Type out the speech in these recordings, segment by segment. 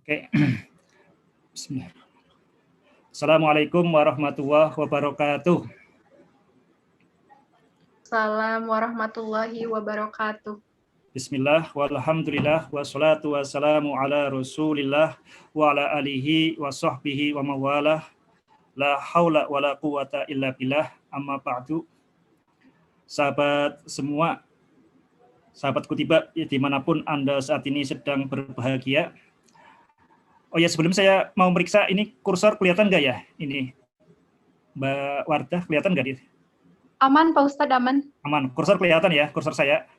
Oke. Bismillah. Assalamualaikum warahmatullahi wabarakatuh. Assalamualaikum warahmatullahi wabarakatuh. Bismillah, walhamdulillah, wassalatu wassalamu ala rasulillah, wa ala alihi wa sahbihi wa mawalah, la haula wa la quwata illa billah, amma ba'du. Sahabat semua, sahabat Kutiba, dimanapun Anda saat ini sedang berbahagia. Oh ya, sebelum saya mau meriksa, ini kursor kelihatan nggak ya? Ini, Mbak Wardah, kelihatan nggak? Aman, Pak Ustadz, aman. Aman, kursor kelihatan ya, kursor saya?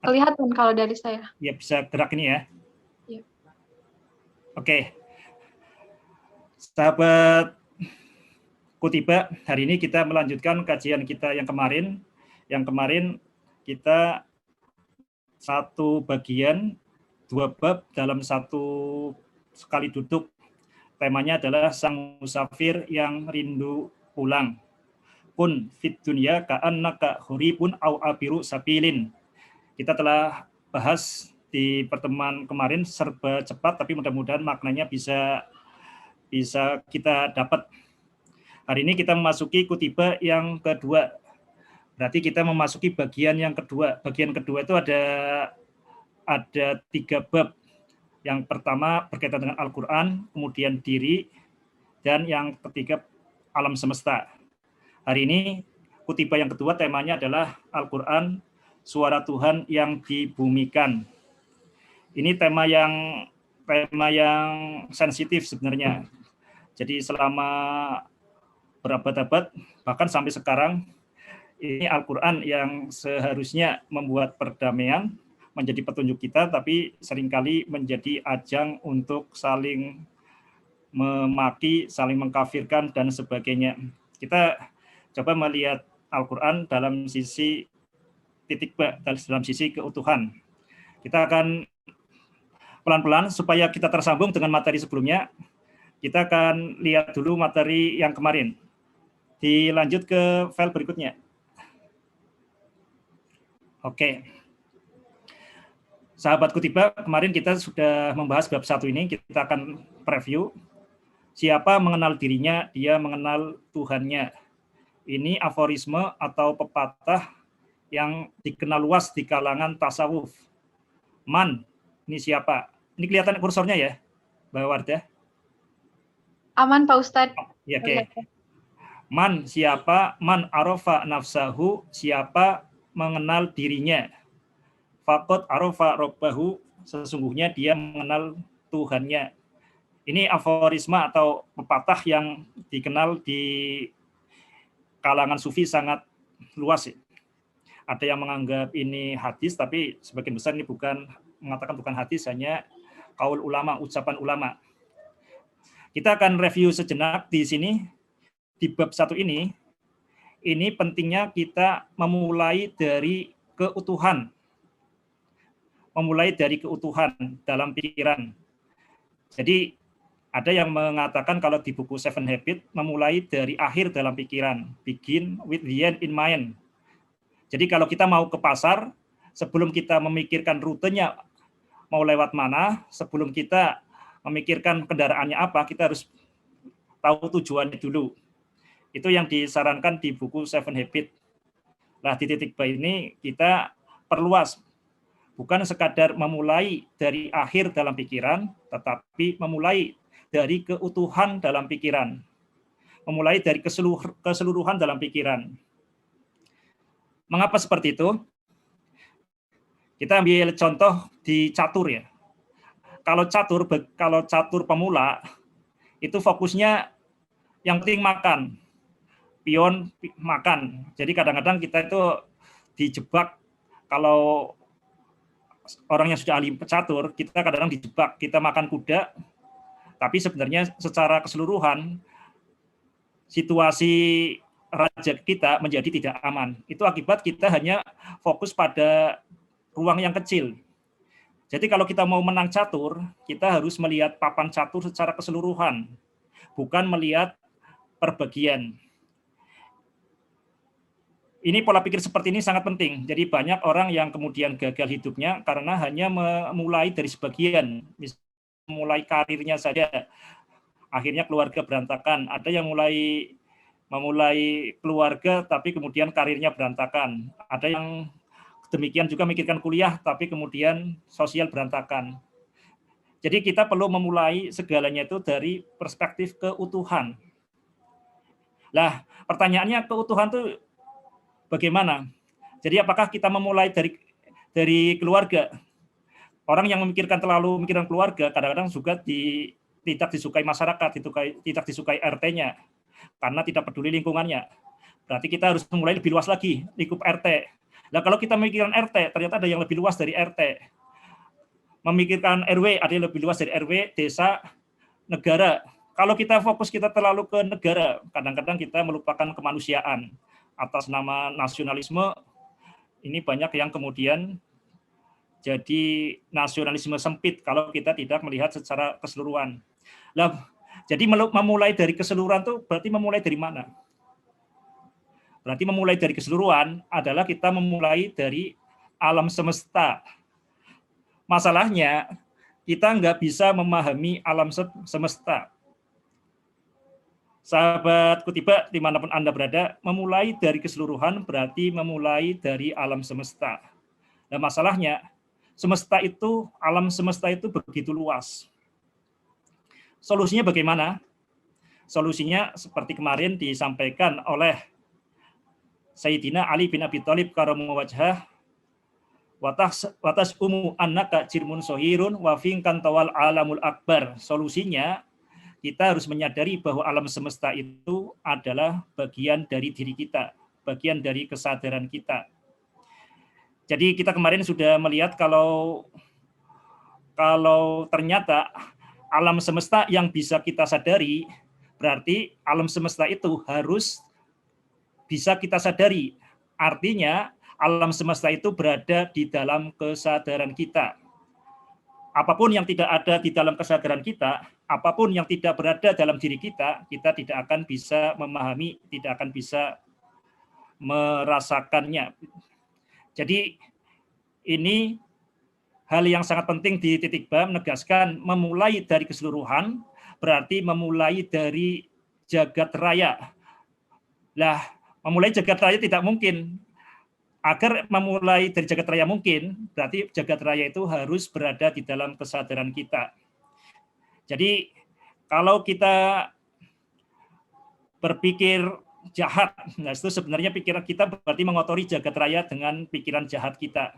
Kelihatan kalau dari saya. Ya, bisa gerak ini ya? Ya. Oke. Sahabat Kutiba, hari ini kita melanjutkan kajian kita yang kemarin. Yang kemarin kita satu bagian, 2 bab dalam satu sekali duduk. Temanya adalah sang musafir yang rindu pulang. Kun fit dunya ka'annaka huribun au abiru sabilin. Kita telah bahas di pertemuan kemarin serba cepat, tapi mudah-mudahan maknanya bisa kita dapat. Hari ini kita memasuki Kutiba yang kedua. Berarti kita memasuki bagian yang kedua. Bagian kedua itu ada 3 bab. Yang pertama berkaitan dengan Al-Quran, kemudian diri, dan yang ketiga alam semesta. Hari ini Kutiba yang kedua temanya adalah Al-Quran, suara Tuhan yang dibumikan. Ini tema yang sensitif sebenarnya. Jadi selama berabad-abad, bahkan sampai sekarang, ini Al-Quran yang seharusnya membuat perdamaian, menjadi petunjuk kita, tapi seringkali menjadi ajang untuk saling memaki, saling mengkafirkan, dan sebagainya. Kita coba melihat Al-Quran dalam sisi titik B, dalam sisi keutuhan. Kita akan pelan-pelan supaya kita tersambung dengan materi sebelumnya. Kita akan lihat dulu materi yang kemarin. Dilanjut ke file berikutnya. Oke. Sahabat Kutiba, kemarin kita sudah membahas bab 1 ini, kita akan preview. Siapa mengenal dirinya, dia mengenal Tuhannya. Ini aforisme atau pepatah yang dikenal luas di kalangan tasawuf. Man, ini siapa? Ini kelihatan kursornya ya, Mbak Wardah? Aman, Pak Ustadz. Ya, oke. Man, siapa? Man arofa nafsahu, siapa mengenal dirinya. Fakot arofa robbahu, sesungguhnya dia mengenal Tuhannya. Ini aforisme atau pepatah yang dikenal di kalangan sufi sangat luas. Ada yang menganggap ini hadis, tapi sebagian besar ini mengatakan bukan hadis, hanya qaul ulama, ucapan ulama. Kita akan review sejenak di sini, di bab 1 ini. Ini pentingnya kita memulai dari keutuhan. Memulai dari keutuhan dalam pikiran. Jadi ada yang mengatakan kalau di buku Seven Habits, memulai dari akhir dalam pikiran. Begin with the end in mind. Jadi kalau kita mau ke pasar, sebelum kita memikirkan rutenya mau lewat mana, sebelum kita memikirkan kendaraannya apa, kita harus tahu tujuannya dulu. Itu yang disarankan di buku Seven Habits. Nah, di titik B ini kita perluas. Bukan sekadar memulai dari akhir dalam pikiran, tetapi memulai dari keutuhan dalam pikiran. Memulai dari keseluruhan dalam pikiran. Mengapa seperti itu? Kita ambil contoh di catur ya. Kalau catur pemula, itu fokusnya yang penting makan. Pion makan. Jadi kadang-kadang kita itu dijebak, kalau orang yang sudah ahli catur, kita kadang-kadang dijebak, kita makan kuda, tapi sebenarnya secara keseluruhan situasi raja kita menjadi tidak aman. Itu akibat kita hanya fokus pada ruang yang kecil. Jadi kalau kita mau menang catur, kita harus melihat papan catur secara keseluruhan, bukan melihat perbagian. Ini pola pikir seperti ini sangat penting. Jadi banyak orang yang kemudian gagal hidupnya karena hanya memulai dari sebagian, misalnya mulai karirnya saja, akhirnya keluarga berantakan. Ada yang memulai keluarga tapi kemudian karirnya berantakan. Ada yang demikian juga mikirkan kuliah tapi kemudian sosial berantakan. Jadi kita perlu memulai segalanya itu dari perspektif keutuhan. Lah, pertanyaannya keutuhan itu bagaimana? Jadi apakah kita memulai dari keluarga? Orang yang terlalu memikirkan keluarga kadang-kadang juga tidak disukai masyarakat, tidak disukai RT-nya karena tidak peduli lingkungannya. Berarti kita harus memulai lebih luas lagi lingkup RT. Nah, kalau kita memikirkan RT, ternyata ada yang lebih luas dari RT. Memikirkan RW, ada yang lebih luas dari RW, desa, negara. Kalau kita fokus kita terlalu ke negara, kadang-kadang kita melupakan kemanusiaan. Atas nama nasionalisme, ini banyak yang kemudian jadi nasionalisme sempit kalau kita tidak melihat secara keseluruhan. Lah, jadi memulai dari keseluruhan itu berarti memulai dari mana? Berarti memulai dari keseluruhan adalah kita memulai dari alam semesta. Masalahnya, kita nggak bisa memahami alam semesta. Sahabat Kutiba, dimanapun Anda berada, memulai dari keseluruhan berarti memulai dari alam semesta. Nah, masalahnya, alam semesta itu begitu luas. Solusinya bagaimana? Solusinya seperti kemarin disampaikan oleh Sayyidina Ali bin Abi Thalib karramallahu wajhah, watas annaka jirmun sohirun wa finkan tawal alamul akbar. Solusinya kita harus menyadari bahwa alam semesta itu adalah bagian dari diri kita, bagian dari kesadaran kita. Jadi kita kemarin sudah melihat kalau ternyata alam semesta yang bisa kita sadari, berarti alam semesta itu harus bisa kita sadari. Artinya alam semesta itu berada di dalam kesadaran kita. Apapun yang tidak ada di dalam kesadaran kita, apapun yang tidak berada dalam diri kita, kita tidak akan bisa memahami, tidak akan bisa merasakannya. Jadi ini hal yang sangat penting di titik ba, menegaskan memulai dari keseluruhan, berarti memulai dari jagat raya. Lah, memulai jagat raya tidak mungkin. Agar memulai dari jagat raya mungkin, berarti jagat raya itu harus berada di dalam kesadaran kita. Jadi kalau kita berpikir jahat, nah itu sebenarnya pikiran kita berarti mengotori jagat raya dengan pikiran jahat kita.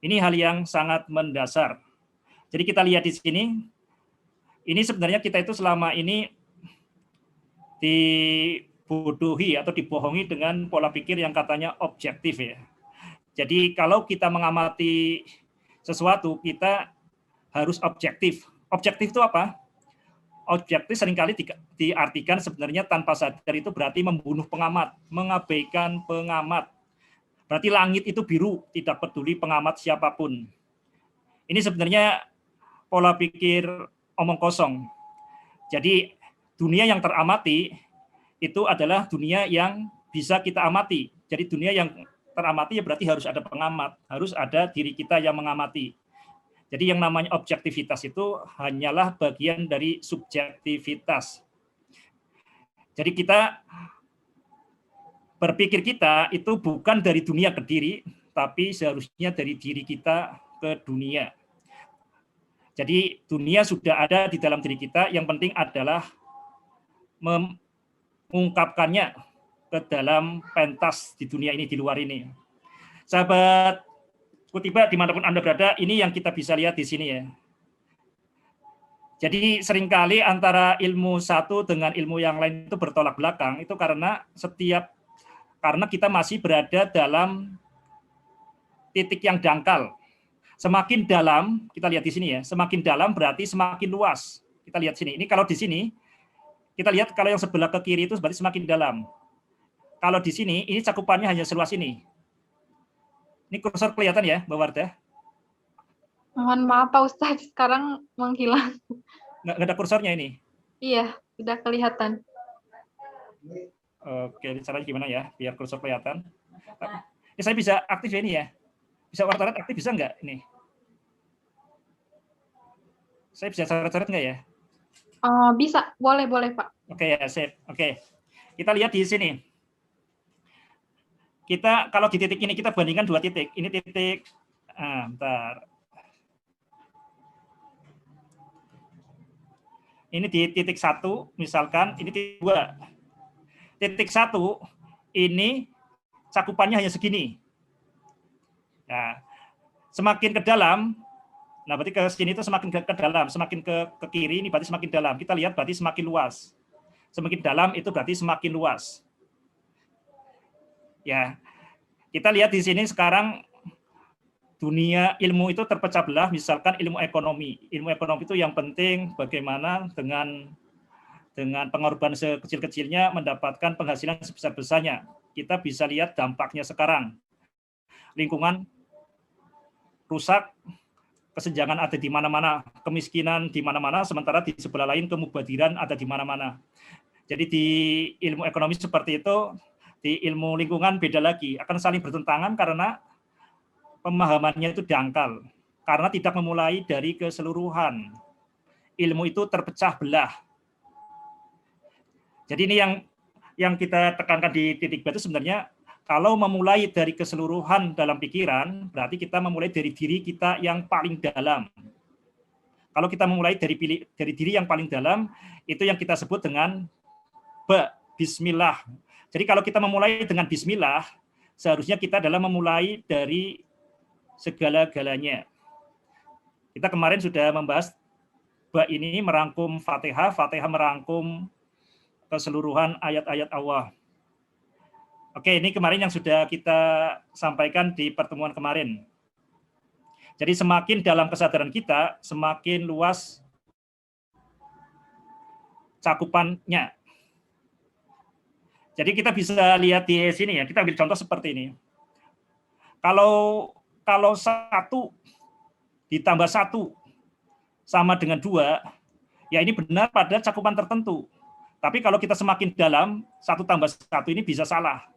Ini hal yang sangat mendasar. Jadi kita lihat di sini, ini sebenarnya kita itu selama ini dibodohi atau dibohongi dengan pola pikir yang katanya objektif ya. Jadi kalau kita mengamati sesuatu, kita harus objektif. Objektif itu apa? Objektif seringkali diartikan sebenarnya tanpa sadar itu berarti membunuh pengamat, mengabaikan pengamat. Berarti langit itu biru, tidak peduli pengamat siapapun. Ini sebenarnya pola pikir omong kosong. Jadi dunia yang teramati itu adalah dunia yang bisa kita amati. Jadi dunia yang teramati ya berarti harus ada pengamat, harus ada diri kita yang mengamati. Jadi yang namanya objektivitas itu hanyalah bagian dari subjektivitas. Jadi kita berpikir kita itu bukan dari dunia ke diri, tapi seharusnya dari diri kita ke dunia. Jadi dunia sudah ada di dalam diri kita, yang penting adalah mengungkapkannya ke dalam pentas di dunia ini, di luar ini. Sahabat Kutiba, dimanapun Anda berada, ini yang kita bisa lihat di sini ya. Jadi seringkali antara ilmu satu dengan ilmu yang lain itu bertolak belakang, itu karena kita masih berada dalam titik yang dangkal. Semakin dalam, kita lihat di sini ya, semakin dalam berarti semakin luas. Kita lihat sini. Ini kalau di sini, kita lihat kalau yang sebelah ke kiri itu berarti semakin dalam. Kalau di sini, ini cakupannya hanya seluas ini. Ini kursor kelihatan ya, Mbak Wardah? Mohon maaf Pak Ustadz, sekarang menghilang. Nggak ada kursornya ini? Iya, sudah kelihatan. Oke, caranya gimana ya, biar kursor kelihatan? Ini saya bisa aktif ya ini ya. Bisa wartanet aktif bisa nggak ini? Saya bisa coret-coret nggak ya? Bisa, boleh Pak. Oke ya, sip. Oke. Kita lihat di sini. Kita kalau di titik ini kita bandingkan dua titik. Ini titik bentar. Ini di titik 1 misalkan, ini titik 2. Titik 1 ini cakupannya hanya segini. Nah, semakin ke dalam, nah berarti ke sini itu semakin ke dalam, semakin ke kiri ini berarti semakin dalam. Kita lihat berarti semakin luas. Semakin dalam itu berarti semakin luas. Ya, kita lihat di sini sekarang dunia ilmu itu terpecah belah, misalkan ilmu ekonomi. Ilmu ekonomi itu yang penting bagaimana dengan pengorbanan sekecil-kecilnya mendapatkan penghasilan sebesar-besarnya. Kita bisa lihat dampaknya sekarang. Lingkungan rusak, kesenjangan ada di mana-mana, kemiskinan di mana-mana, sementara di sebelah lain kemubadiran ada di mana-mana. Jadi di ilmu ekonomi seperti itu, di ilmu lingkungan beda lagi, akan saling bertentangan karena pemahamannya itu dangkal, karena tidak memulai dari keseluruhan. Ilmu itu terpecah belah. Jadi ini yang kita tekankan di titik B itu sebenarnya, kalau memulai dari keseluruhan dalam pikiran, berarti kita memulai dari diri kita yang paling dalam. Kalau kita memulai dari diri yang paling dalam, itu yang kita sebut dengan Bismillah. Jadi kalau kita memulai dengan Bismillah, seharusnya kita adalah memulai dari segala-galanya. Kita kemarin sudah membahas ini merangkum Fatihah, Fatihah merangkum keseluruhan ayat-ayat Allah. Oke, ini kemarin yang sudah kita sampaikan di pertemuan kemarin. Jadi semakin dalam kesadaran kita, semakin luas cakupannya. Jadi kita bisa lihat di sini ya, kita ambil contoh seperti ini. Kalau 1 ditambah 1 sama dengan 2, ya ini benar pada cakupan tertentu. Tapi kalau kita semakin dalam, 1 tambah 1 ini bisa salah.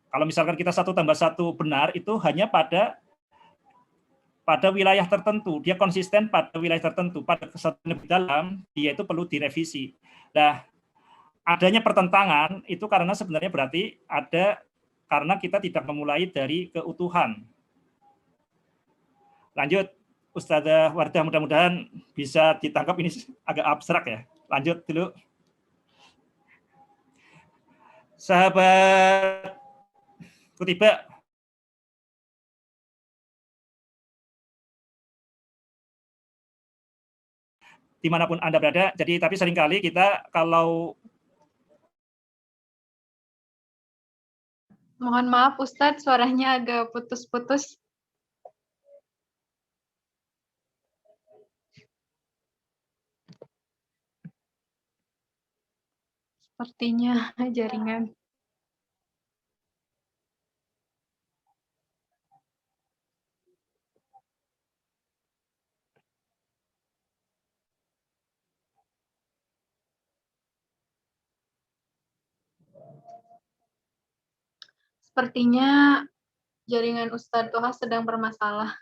Kalau misalkan kita 1 tambah 1 benar, itu hanya pada wilayah tertentu. Dia konsisten pada wilayah tertentu. Pada kesatuan lebih dalam, dia itu perlu direvisi. Nah, adanya pertentangan itu karena sebenarnya berarti karena kita tidak memulai dari keutuhan. Lanjut, Ustazah Wardah, mudah-mudahan bisa ditangkap, ini agak abstrak ya. Lanjut dulu. Sahabat Kutiba, dimanapun Anda berada, jadi tapi seringkali kita kalau Mohon maaf Ustadz, suaranya agak putus-putus. Sepertinya jaringan. Sepertinya jaringan Ustadz Toha sedang bermasalah.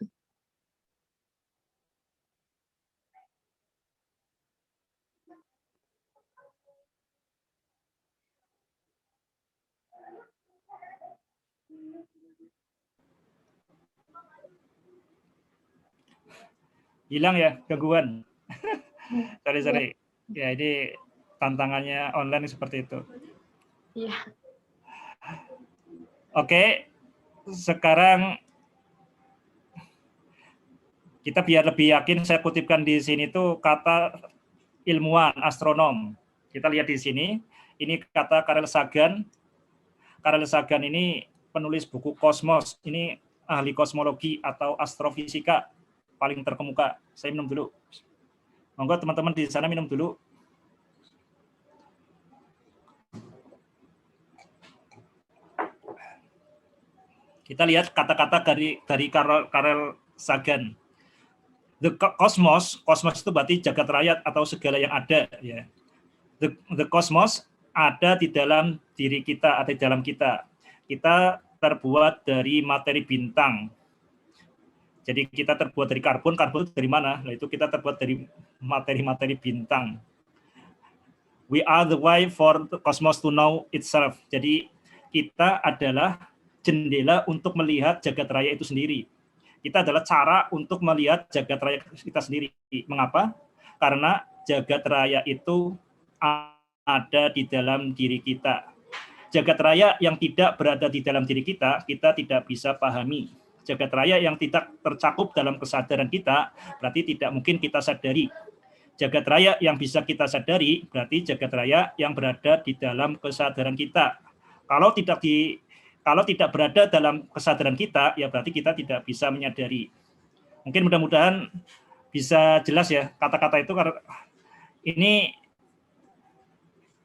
hilang ya gangguan. Sorry. Ya ini tantangannya online seperti itu. Iya. Oke, sekarang kita biar lebih yakin, saya kutipkan di sini tuh kata ilmuwan, astronom. Kita lihat di sini, ini kata Carl Sagan. Carl Sagan ini penulis buku Kosmos. Ini ahli kosmologi atau astrofisika paling terkemuka. Saya minum dulu. Monggo teman-teman di sana minum dulu. Kita lihat kata-kata dari Carl Sagan. The cosmos itu berarti jagat raya atau segala yang ada. Ya. The cosmos ada di dalam diri kita, ada di dalam kita. kita terbuat dari materi bintang. Jadi kita terbuat dari karbon, karbon dari mana? Nah, itu kita terbuat dari materi-materi bintang. We are the way for the cosmos to know itself. Jadi kita adalah jendela untuk melihat jagat raya itu sendiri. Kita adalah cara untuk melihat jagat raya kita sendiri. Mengapa? Karena jagat raya itu ada di dalam diri kita. Jagat raya yang tidak berada di dalam diri kita, kita tidak bisa pahami. Jagat raya yang tidak tercakup dalam kesadaran kita, berarti tidak mungkin kita sadari. Jagat raya yang bisa kita sadari, berarti jagat raya yang berada di dalam kesadaran kita. Kalau tidak berada dalam kesadaran kita, ya berarti kita tidak bisa menyadari. Mungkin mudah-mudahan bisa jelas ya kata-kata itu, karena ini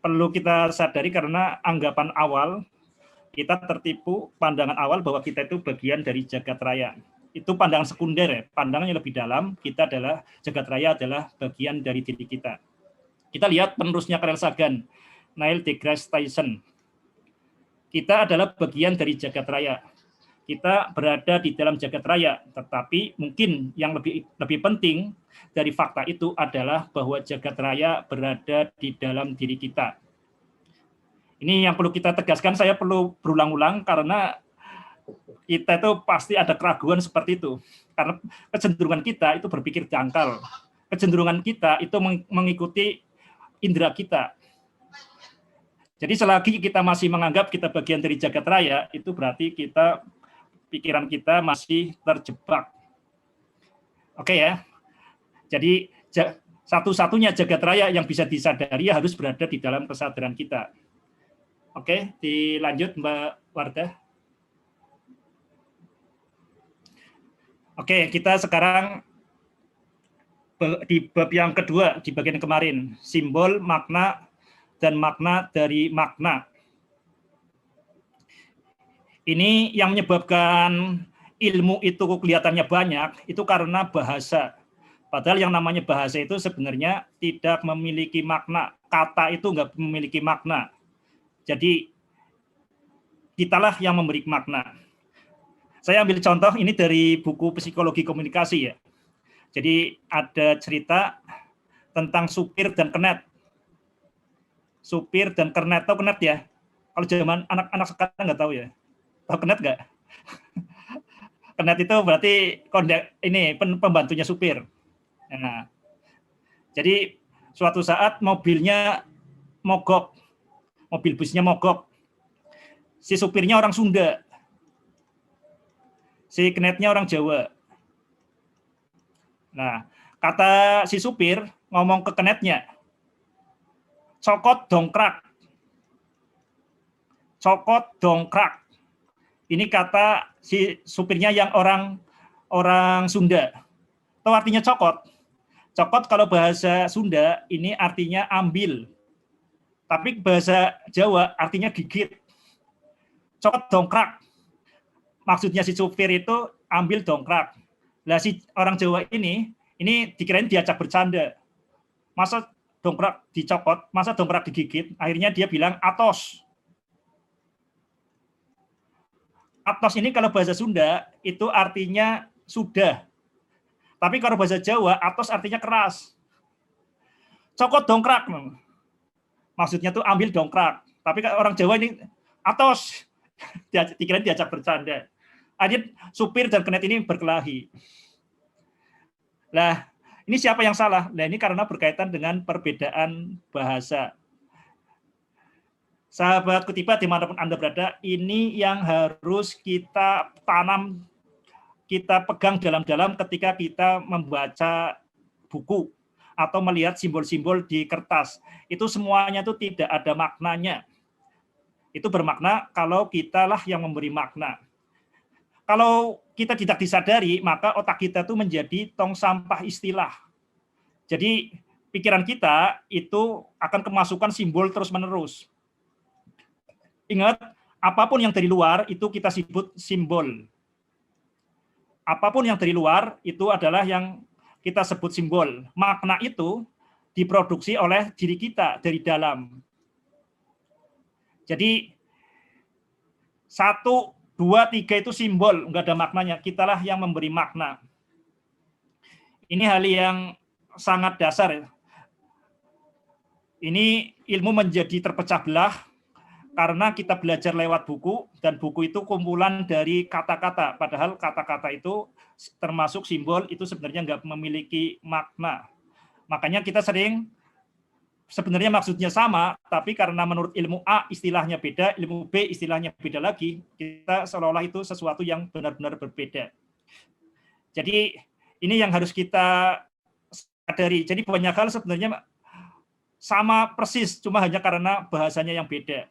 perlu kita sadari karena anggapan awal kita tertipu, pandangan awal bahwa kita itu bagian dari jagat raya. Itu pandangan sekunder ya, pandangan yang lebih dalam, kita adalah, jagat raya adalah bagian dari diri kita. Kita lihat penerusnya Carl Sagan, Neil deGrasse Tyson. Kita adalah bagian dari jagat raya. Kita berada di dalam jagat raya, tetapi mungkin yang lebih penting dari fakta itu adalah bahwa jagat raya berada di dalam diri kita. Ini yang perlu kita tegaskan, saya perlu berulang-ulang karena kita itu pasti ada keraguan seperti itu. Karena kecenderungan kita itu berpikir dangkal. Kecenderungan kita itu mengikuti indera kita. Jadi selagi kita masih menganggap kita bagian dari jagat raya, itu berarti pikiran kita masih terjebak. Oke ya. Jadi satu-satunya jagat raya yang bisa disadari harus berada di dalam kesadaran kita. Oke, dilanjut Mbak Wardah. Oke, kita sekarang di bab yang kedua, di bagian kemarin, simbol, makna, dan makna dari makna. Ini yang menyebabkan ilmu itu kelihatannya banyak, itu karena bahasa. Padahal yang namanya bahasa itu sebenarnya tidak memiliki makna. Kata itu nggak memiliki makna. Jadi, kitalah yang memberi makna. Saya ambil contoh ini dari buku Psikologi Komunikasi ya. Jadi ada cerita tentang supir dan kernet. Supir dan kernet, tahu kernet ya? Kalau zaman anak-anak sekarang nggak tahu ya. Tahu kernet nggak? Kernet itu berarti ini pembantunya supir. Nah, jadi suatu saat mobilnya mogok, mobil busnya mogok. Si supirnya orang Sunda. Si knetnya orang Jawa. Nah, kata si supir ngomong ke knetnya, cokot dongkrak. Cokot dongkrak. Ini kata si supirnya yang orang Sunda. Tahu artinya cokot? Cokot kalau bahasa Sunda ini artinya ambil. Tapi bahasa Jawa artinya gigit. Cokot dongkrak. Maksudnya si supir itu ambil dongkrak. Lah si orang Jawa ini dikirain diajak bercanda. Masa dongkrak dicokot, masa dongkrak digigit? Akhirnya dia bilang atos. Atos ini kalau bahasa Sunda itu artinya sudah. Tapi kalau bahasa Jawa, atos artinya keras. Cokot dongkrak. Maksudnya tuh ambil dongkrak. Tapi orang Jawa ini atos. Dikirain diajak bercanda. Akhirnya supir dan kernet ini berkelahi. Lah, ini siapa yang salah? Nah, ini karena berkaitan dengan perbedaan bahasa. Sahabat Kutipa dimanapun Anda berada, ini yang harus kita tanam, kita pegang dalam-dalam ketika kita membaca buku atau melihat simbol-simbol di kertas. Itu semuanya itu tidak ada maknanya. Itu bermakna kalau kitalah yang memberi makna. Kalau kita tidak disadari, maka otak kita itu menjadi tong sampah istilah. Jadi pikiran kita itu akan kemasukan simbol terus-menerus. Ingat, apapun yang dari luar itu kita sebut simbol. Apapun yang dari luar itu adalah yang kita sebut simbol. Makna itu diproduksi oleh diri kita dari dalam. Jadi 1, 2, 3 itu simbol, nggak ada maknanya. Kitalah yang memberi makna. Ini hal yang sangat dasar ya. Ini ilmu menjadi terpecah belah karena kita belajar lewat buku, dan buku itu kumpulan dari kata-kata. Padahal kata-kata itu termasuk simbol, itu sebenarnya nggak memiliki makna. Makanya kita sering sebenarnya maksudnya sama, tapi karena menurut ilmu A istilahnya beda, ilmu B istilahnya beda lagi, kita seolah-olah itu sesuatu yang benar-benar berbeda. Jadi ini yang harus kita sadari. Jadi banyak hal sebenarnya sama persis, cuma hanya karena bahasanya yang beda.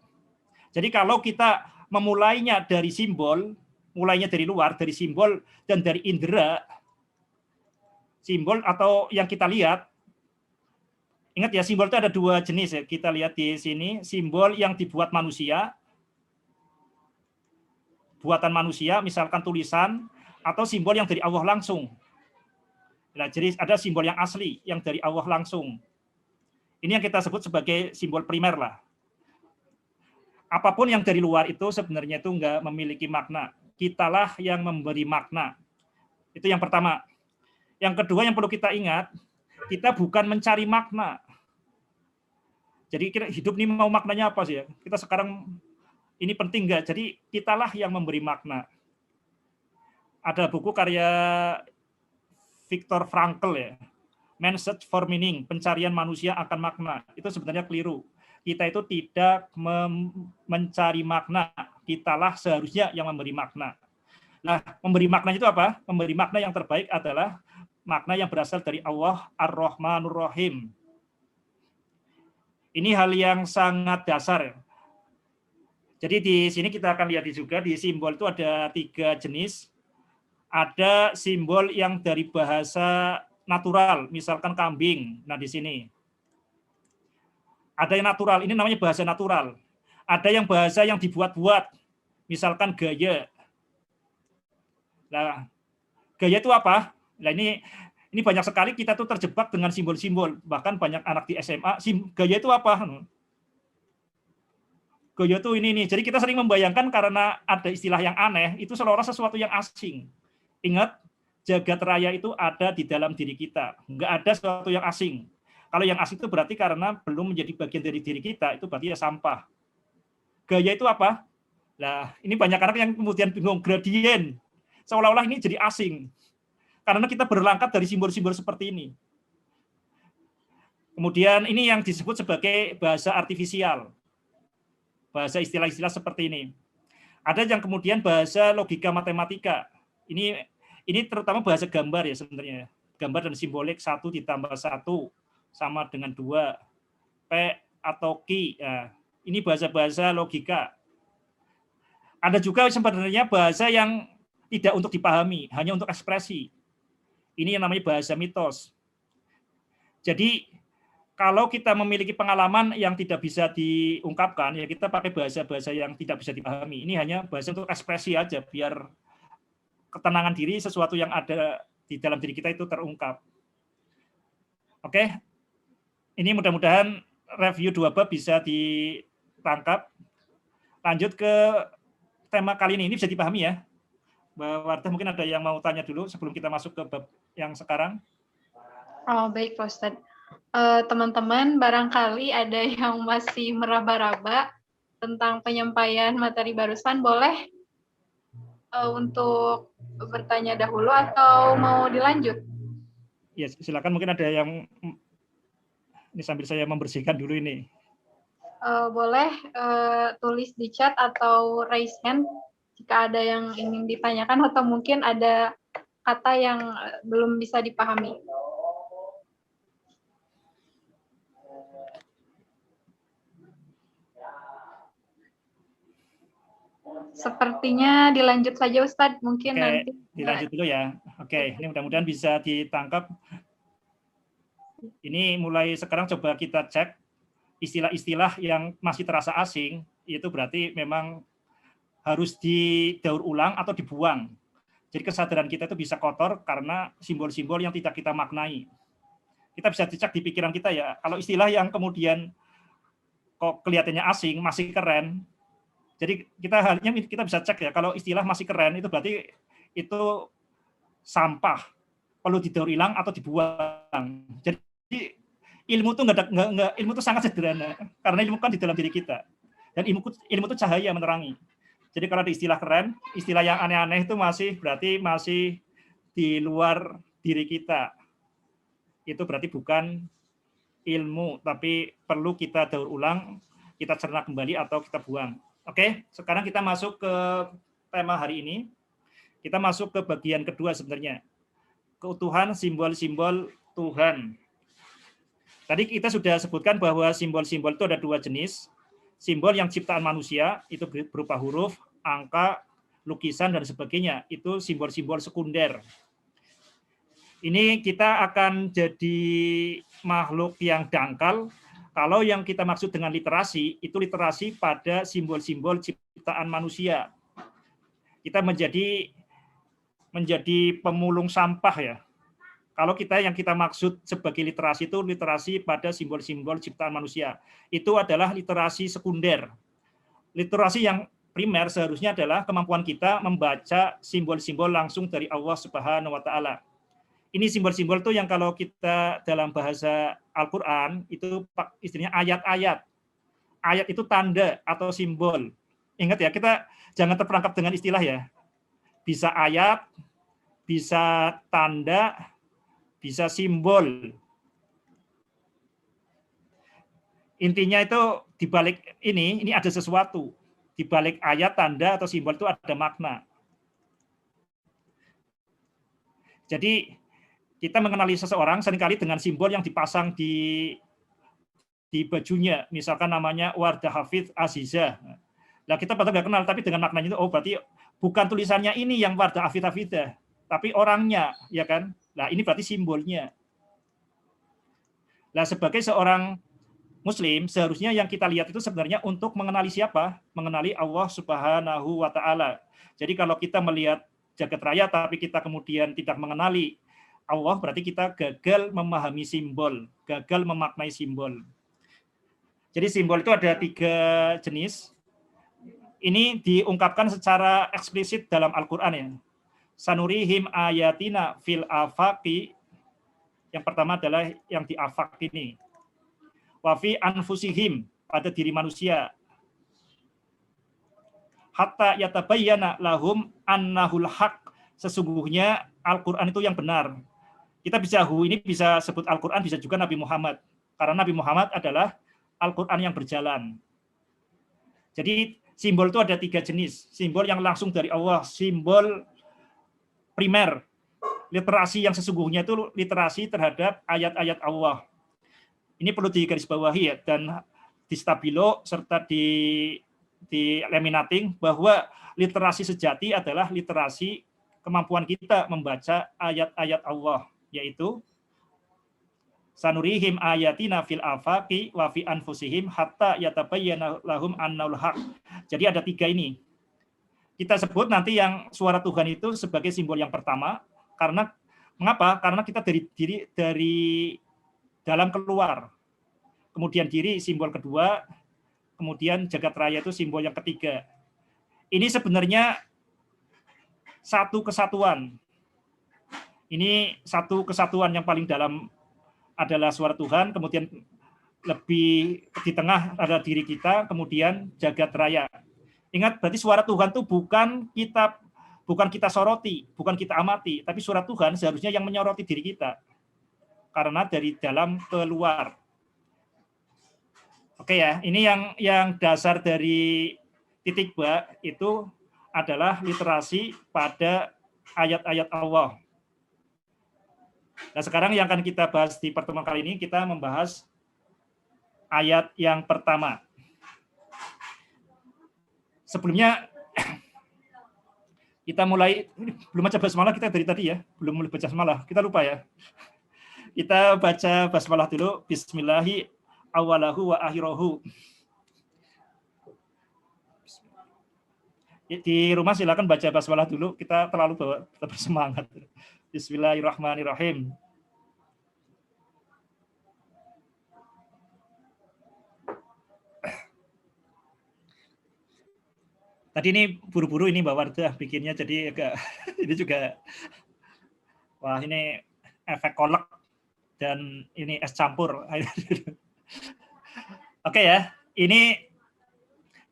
Jadi kalau kita memulainya dari simbol, mulainya dari luar, dari simbol dan dari indera, simbol atau yang kita lihat, ingat ya, simbol itu ada 2 jenis ya. Kita lihat di sini, simbol yang dibuat manusia, buatan manusia, misalkan tulisan, atau simbol yang dari Allah langsung. Nah, jadi ada simbol yang asli, yang dari Allah langsung. Ini yang kita sebut sebagai simbol primer lah. Apapun yang dari luar itu sebenarnya itu nggak memiliki makna. Kitalah yang memberi makna. Itu yang pertama. Yang kedua yang perlu kita ingat, kita bukan mencari makna. Jadi hidup ini mau maknanya apa sih ya? Kita sekarang ini penting nggak? Jadi kitalah yang memberi makna. Ada buku karya Viktor Frankl ya, Man Search for Meaning, pencarian manusia akan makna. Itu sebenarnya keliru. Kita itu tidak mencari makna, kitalah seharusnya yang memberi makna. Nah, memberi makna itu apa? Memberi makna yang terbaik adalah makna yang berasal dari Allah Ar-Rahmanur Rahim. Ini hal yang sangat dasar. Jadi di sini kita akan lihat juga di simbol itu ada 3 jenis. Ada simbol yang dari bahasa natural, misalkan kambing. Nah, di sini. Ada yang natural, ini namanya bahasa natural. Ada yang bahasa yang dibuat-buat, misalkan gaya. Nah, gaya itu apa? Nah, ini banyak sekali kita tuh terjebak dengan simbol-simbol. Bahkan banyak anak di SMA, gaya itu apa? Gaya itu ini. Jadi kita sering membayangkan karena ada istilah yang aneh, itu seolah-olah sesuatu yang asing. Ingat, jagat raya itu ada di dalam diri kita. Nggak ada sesuatu yang asing. Kalau yang asing itu berarti karena belum menjadi bagian dari diri kita, itu berarti ya sampah. Gaya itu apa? Nah, ini banyak anak yang kemudian bingung, gradien. Seolah-olah ini jadi asing. Karena kita berlangkat dari simbol-simbol seperti ini. Kemudian ini yang disebut sebagai bahasa artifisial. Bahasa istilah-istilah seperti ini. Ada yang kemudian bahasa logika matematika. Ini terutama bahasa gambar ya sebenarnya. Gambar dan simbolik 1 ditambah 1 sama dengan 2. P atau Q. Ya, ini bahasa-bahasa logika. Ada juga sebenarnya bahasa yang tidak untuk dipahami, hanya untuk ekspresi. Ini yang namanya bahasa mitos. Jadi kalau kita memiliki pengalaman yang tidak bisa diungkapkan, ya kita pakai bahasa-bahasa yang tidak bisa dipahami. Ini hanya bahasa untuk ekspresi aja, biar ketenangan diri, sesuatu yang ada di dalam diri kita itu terungkap. Oke, ini mudah-mudahan review 2 bab bisa ditangkap. Lanjut ke tema kali ini bisa dipahami ya. Mbak Wardah, mungkin ada yang mau tanya dulu sebelum kita masuk ke bab yang sekarang. Oh, baik Pak Ustadz. Teman-teman, barangkali ada yang masih meraba-raba tentang penyampaian materi barusan, boleh untuk bertanya dahulu atau mau dilanjut? Ya, silakan, mungkin ada yang ini sambil saya membersihkan dulu ini. Boleh tulis di chat atau raise hand jika ada yang ingin ditanyakan atau mungkin ada kata yang belum bisa dipahami. Sepertinya dilanjut saja Ustadz, mungkin nanti. Dilanjut dulu ya. Oke, ini mudah-mudahan bisa ditangkap. Ini mulai sekarang coba kita cek istilah-istilah yang masih terasa asing, itu berarti memang harus didaur ulang atau dibuang. Jadi kesadaran kita itu bisa kotor karena simbol-simbol yang tidak kita maknai. Kita bisa dicek di pikiran kita ya, kalau istilah yang kemudian kok kelihatannya asing, masih keren, Jadi kita bisa cek ya, kalau istilah masih keren itu berarti itu sampah, perlu didaur ulang atau dibuang. Jadi ilmu itu ilmu itu sangat sederhana karena ilmu kan di dalam diri kita. Dan ilmu itu cahaya menerangi. Jadi kalau ada istilah keren, istilah yang aneh-aneh itu berarti masih di luar diri kita. Itu berarti bukan ilmu, tapi perlu kita daur ulang, kita cerna kembali atau kita buang. Oke, sekarang kita masuk ke tema hari ini. Kita masuk ke bagian kedua sebenarnya. Keutuhan simbol-simbol Tuhan. Tadi kita sudah sebutkan bahwa simbol-simbol itu ada dua jenis. Simbol yang ciptaan manusia, itu berupa huruf, angka, lukisan, dan sebagainya. Itu simbol-simbol sekunder. Ini kita akan jadi makhluk yang dangkal. Kalau yang kita maksud dengan literasi, itu literasi pada simbol-simbol ciptaan manusia. Kita menjadi pemulung sampah ya. Kalau yang kita maksud sebagai literasi itu literasi pada simbol-simbol ciptaan manusia. Itu adalah literasi sekunder. Literasi yang primer seharusnya adalah kemampuan kita membaca simbol-simbol langsung dari Allah Subhanahu wa taala. Ini simbol-simbol itu yang kalau kita dalam bahasa Al-Qur'an itu istilahnya ayat-ayat. Ayat itu tanda atau simbol. Ingat ya, kita jangan terperangkap dengan istilah ya. Bisa ayat, bisa tanda, bisa simbol. Intinya itu di balik ini ada sesuatu. Di balik ayat, tanda, atau simbol itu ada makna. Jadi kita mengenali seseorang seringkali dengan simbol yang dipasang di bajunya. Misalkan namanya Wardah Hafidh Azizah. Nah, kita patut nggak kenal, tapi dengan maknanya itu, oh berarti bukan tulisannya ini yang Wardah Hafidh Hafidzah, tapi orangnya, ya kan? Nah, ini berarti simbolnya. Nah, sebagai seorang Muslim, seharusnya yang kita lihat itu sebenarnya untuk mengenali siapa? Mengenali Allah Subhanahu wa taala. Jadi kalau kita melihat jagat raya tapi kita kemudian tidak mengenali Allah, berarti kita gagal memahami simbol, gagal memaknai simbol. Jadi simbol itu ada 3 jenis. Ini diungkapkan secara eksplisit dalam Al-Qur'an ya. Sanurihim ayatina fil afaqi. Yang pertama adalah yang di afaq ini. Wa fi anfusihim, pada diri manusia. Hatta yatabayyana lahum annahul haq. Sesungguhnya Al-Qur'an itu yang benar. Kita ini bisa sebut Al-Qur'an, bisa juga Nabi Muhammad. Karena Nabi Muhammad adalah Al-Qur'an yang berjalan. Jadi simbol itu ada 3 jenis. Simbol yang langsung dari Allah, simbol primer. Literasi yang sesungguhnya itu literasi terhadap ayat-ayat Allah. Ini perlu digarisbawahi ya, dan di stabilo serta di laminating bahwa literasi sejati adalah literasi kemampuan kita membaca ayat-ayat Allah, yaitu sanurihim ayatina fil afaqi wa fi anfusihim hatta yatabayyana lahum annal haq. Jadi ada 3 ini. Kita sebut nanti yang suara Tuhan itu sebagai simbol yang pertama, karena mengapa? Karena kita dari dalam keluar. Kemudian diri simbol kedua, kemudian jagat raya itu simbol yang ketiga. Ini sebenarnya satu kesatuan. Ini satu kesatuan yang paling dalam adalah suara Tuhan, kemudian lebih di tengah ada diri kita, kemudian jagat raya. Ingat, berarti suara Tuhan itu bukan kita soroti, bukan kita amati, tapi suara Tuhan seharusnya yang menyoroti diri kita. Karena dari dalam keluar. Oke ya, ini yang dasar dari titik ba itu adalah literasi pada ayat-ayat Allah. Nah, sekarang yang akan kita bahas di pertemuan kali ini, kita membahas ayat yang pertama. Sebelumnya, kita mulai, belum baca basmalah kita dari tadi ya, belum mulai baca basmalah, kita lupa ya. Kita baca basmalah dulu, bismillahi awalahu wa akhirahu. Di rumah silakan baca basmalah dulu, kita terlalu bersemangat. Bismillahirrahmanirrahim. Tadi ini buru-buru ini Mbak Wardah bikinnya, jadi agak ini juga, wah ini efek kolek dan ini es campur. Oke ya, ini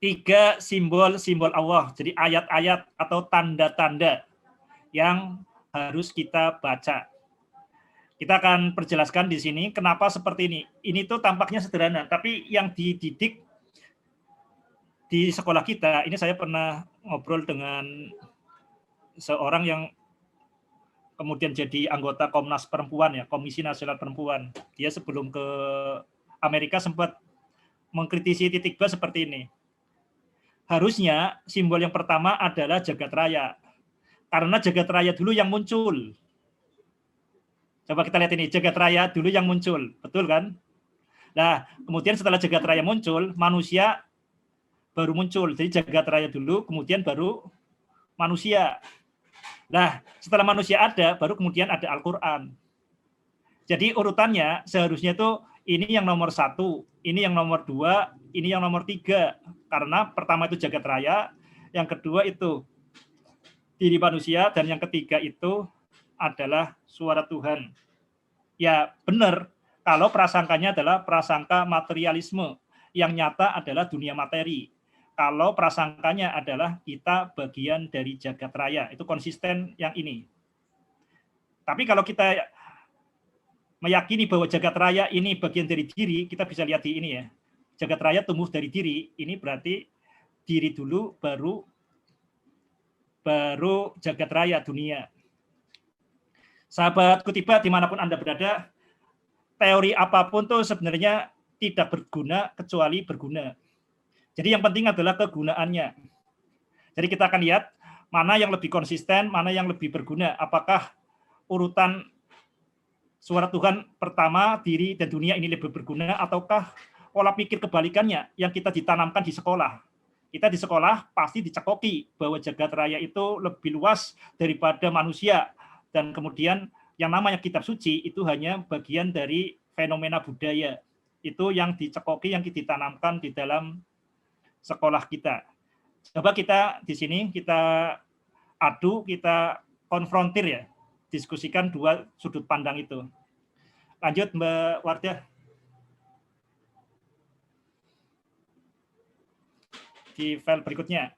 3 simbol-simbol Allah, jadi ayat-ayat atau tanda-tanda yang harus kita baca. Kita akan perjelaskan di sini kenapa seperti ini. Ini tuh tampaknya sederhana, tapi yang dididik di sekolah kita, ini saya pernah ngobrol dengan seorang yang kemudian jadi anggota Komnas Perempuan ya, Komisi Nasional Perempuan. Dia sebelum ke Amerika sempat mengkritisi titik ba seperti ini. Harusnya simbol yang pertama adalah jagat raya. Karena jagat raya dulu yang muncul. Coba kita lihat ini, jagat raya dulu yang muncul. Betul kan? Nah, kemudian setelah jagat raya muncul, manusia baru muncul. Jadi jagat raya dulu, kemudian baru manusia. Nah, setelah manusia ada, baru kemudian ada Al-Quran. Jadi urutannya seharusnya itu ini yang nomor 1, ini yang nomor 2, ini yang nomor 3. Karena pertama itu jagat raya, yang kedua itu diri manusia, dan yang ketiga itu adalah suara Tuhan. Ya benar, kalau prasangkanya adalah prasangka materialisme, yang nyata adalah dunia materi. Kalau prasangkanya adalah kita bagian dari jagat raya, itu konsisten yang ini. Tapi kalau kita meyakini bahwa jagat raya ini bagian dari diri, kita bisa lihat di ini ya. Jagat raya tumbuh dari diri, ini berarti diri dulu baru jagat raya dunia. Sahabat Kutiba dimanapun Anda berada, teori apapun tuh sebenarnya tidak berguna kecuali berguna. Jadi yang penting adalah kegunaannya. Jadi kita akan lihat mana yang lebih konsisten, mana yang lebih berguna. Apakah urutan suara Tuhan pertama, diri dan dunia ini lebih berguna, ataukah pola pikir kebalikannya yang kita ditanamkan di sekolah. Kita di sekolah pasti dicekoki bahwa jagat raya itu lebih luas daripada manusia. Dan kemudian yang namanya kitab suci itu hanya bagian dari fenomena budaya. Itu yang dicekoki, yang ditanamkan di dalam sekolah kita. Coba kita di sini kita adu, kita konfrontir ya, diskusikan dua sudut pandang itu. Lanjut Mbak Wardah. Di file berikutnya.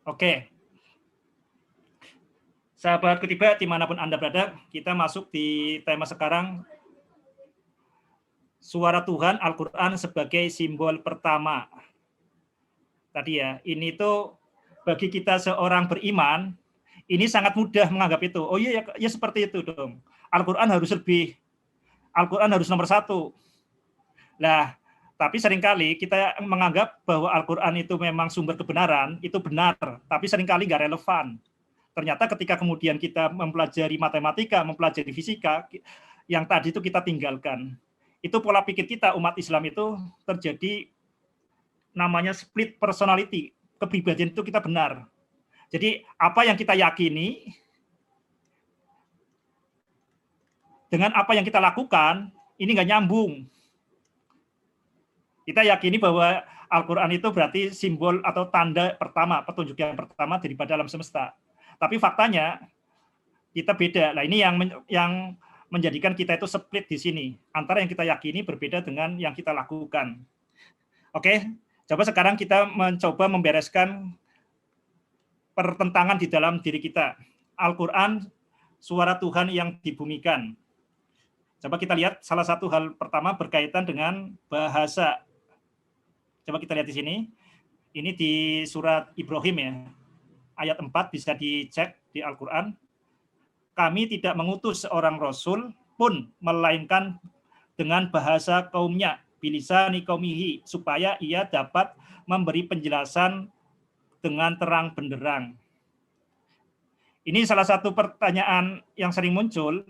Oke. Sahabat Kutiba dimanapun Anda berada, kita masuk di tema sekarang, suara Tuhan Al-Quran sebagai simbol pertama. Tadi ya, ini tuh bagi kita seorang beriman, ini sangat mudah menganggap itu. Oh iya, ya seperti itu dong. Al-Quran harus nomor 1. Nah, tapi seringkali kita menganggap bahwa Al-Quran itu memang sumber kebenaran, itu benar, tapi seringkali nggak relevan. Ternyata ketika kemudian kita mempelajari matematika, mempelajari fisika, yang tadi itu kita tinggalkan. Itu pola pikir kita, umat Islam itu terjadi namanya split personality, kepribadian itu kita benar. Jadi apa yang kita yakini, dengan apa yang kita lakukan, ini nggak nyambung. Kita yakini bahwa Al-Quran itu berarti simbol atau tanda pertama, petunjuk yang pertama daripada alam semesta. Tapi faktanya kita beda. Nah ini yang menjadikan kita itu split di sini. Antara yang kita yakini berbeda dengan yang kita lakukan. Oke, coba sekarang kita mencoba membereskan pertentangan di dalam diri kita. Al-Quran, suara Tuhan yang dibumikan. Coba kita lihat salah satu hal pertama berkaitan dengan bahasa. Coba kita lihat di sini. Ini di surat Ibrahim ya. Ayat 4 bisa dicek di Al-Quran. Kami tidak mengutus seorang rasul pun melainkan dengan bahasa kaumnya, bilisani qaumihi, supaya ia dapat memberi penjelasan dengan terang benderang. Ini salah satu pertanyaan yang sering muncul.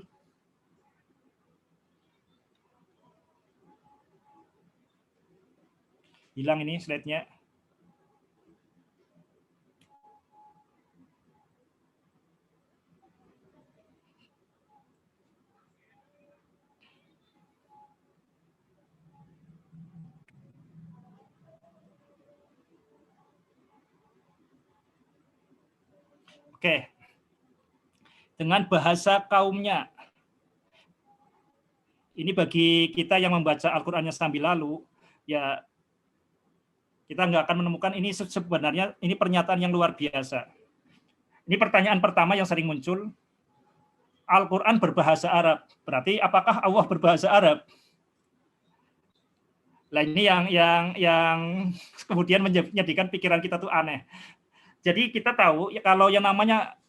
Hilang ini slide-nya. Oke. Dengan bahasa kaumnya. Ini bagi kita yang membaca Al-Qur'annya sambil lalu, ya kita nggak akan menemukan ini sebenarnya ini pernyataan yang luar biasa. Ini pertanyaan pertama yang sering muncul. Al-Qur'an berbahasa Arab. Berarti apakah Allah berbahasa Arab? Nah, ini yang kemudian menjadikan pikiran kita tuh aneh. Jadi kita tahu ya, kalau yang namanya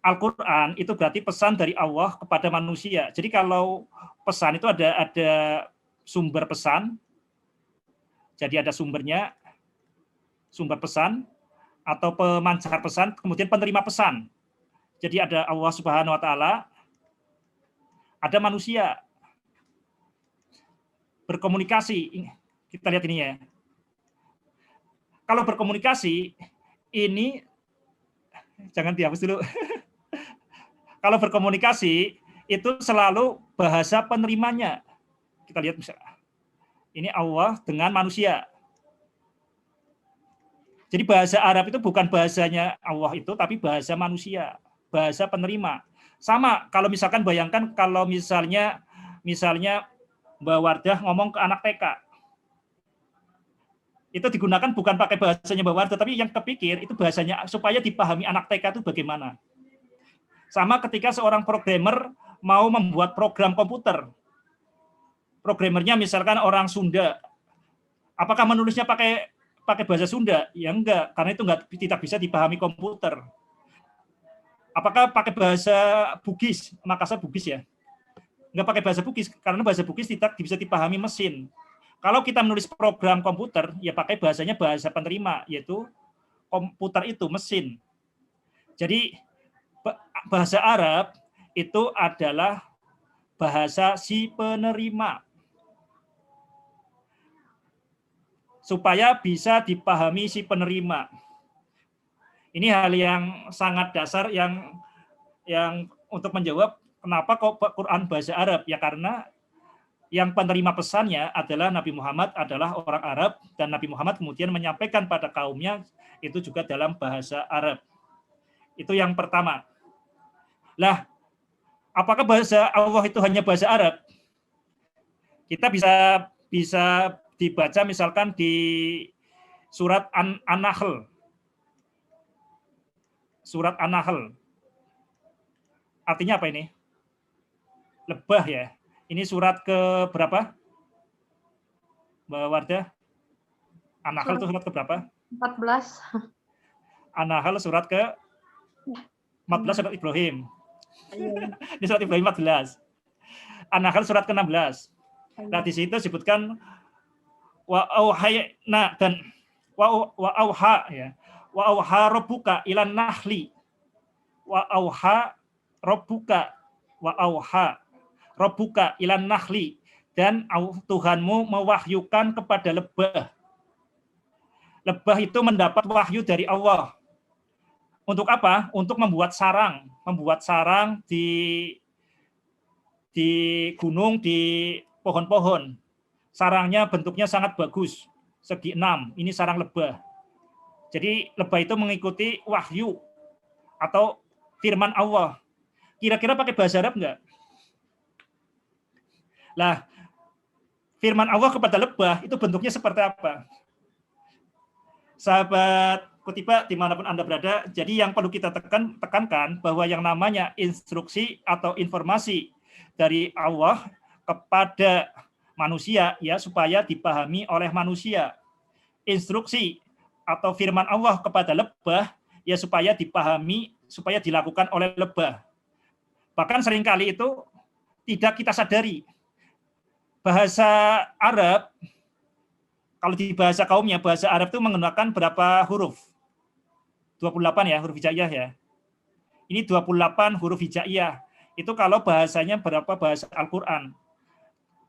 Al-Qur'an itu berarti pesan dari Allah kepada manusia. Jadi kalau pesan itu ada sumber pesan. Jadi ada sumbernya, sumber pesan atau pemancar pesan, kemudian penerima pesan. Jadi ada Allah Subhanahu wa taala, ada manusia. Berkomunikasi. Kita lihat ini ya. Kalau berkomunikasi ini jangan dihapus dulu. Kalau berkomunikasi itu selalu bahasa penerimanya. Kita lihat misalnya. Ini Allah dengan manusia. Jadi bahasa Arab itu bukan bahasanya Allah itu, tapi bahasa manusia, bahasa penerima. Sama kalau misalkan bayangkan kalau misalnya Mbak Wardah ngomong ke anak TK. Itu digunakan bukan pakai bahasanya Mbak Wardah, tapi yang kepikir itu bahasanya supaya dipahami anak TK itu bagaimana. Sama ketika seorang programmer mau membuat program komputer. Programmernya misalkan orang Sunda. Apakah menulisnya pakai bahasa Sunda? Ya enggak, karena itu tidak bisa dipahami komputer. Apakah pakai bahasa Bugis? Makassar Bugis ya? Enggak pakai bahasa Bugis, karena bahasa Bugis tidak bisa dipahami mesin. Kalau kita menulis program komputer, ya pakai bahasanya bahasa penerima, yaitu komputer itu, mesin. Jadi bahasa Arab itu adalah bahasa si penerima. Supaya bisa dipahami si penerima. Ini hal yang sangat dasar yang untuk menjawab kenapa kok Quran bahasa Arab? Ya karena yang penerima pesannya adalah Nabi Muhammad adalah orang Arab dan Nabi Muhammad kemudian menyampaikan pada kaumnya itu juga dalam bahasa Arab. Itu yang pertama. Lah, apakah bahasa Allah itu hanya bahasa Arab? Kita bisa dibaca misalkan di surat An-Nahl. Surat An-Nahl. Artinya apa ini? Lebah ya. Ini surat ke berapa? Mbak Wardah? An-Nahl itu surat ke berapa? 14. An-Nahl surat ke 14 surat Ibrahim. Ini surat Ibrahim 14. An-Nahl surat ke-16. Nah, di situ disebutkan wa auhayna dan wa auha ya. Wa auha rabbuka ilan nahli. Wa auha rabbuka wa auha rabbuka ilan nahli, dan Tuhanmu mewahyukan kepada lebah. Lebah itu mendapat wahyu dari Allah. Untuk apa? Untuk membuat sarang di gunung, di pohon-pohon. Sarangnya bentuknya sangat bagus, segi 6. Ini sarang lebah. Jadi lebah itu mengikuti wahyu atau firman Allah. Kira-kira pakai bahasa Arab enggak? Lah, firman Allah kepada lebah itu bentuknya seperti apa? Sahabat Kutiba dimanapun Anda berada, jadi yang perlu kita tekankan bahwa yang namanya instruksi atau informasi dari Allah kepada manusia ya supaya dipahami oleh manusia. Instruksi atau firman Allah kepada lebah ya supaya dipahami, supaya dilakukan oleh lebah. Bahkan seringkali itu tidak kita sadari. Bahasa Arab, kalau di bahasa kaumnya, bahasa Arab itu menggunakan berapa huruf? 28 ya, huruf hijaiyah ya. Ini 28 huruf hijaiyah. Itu kalau bahasanya berapa bahasa Al-Quran.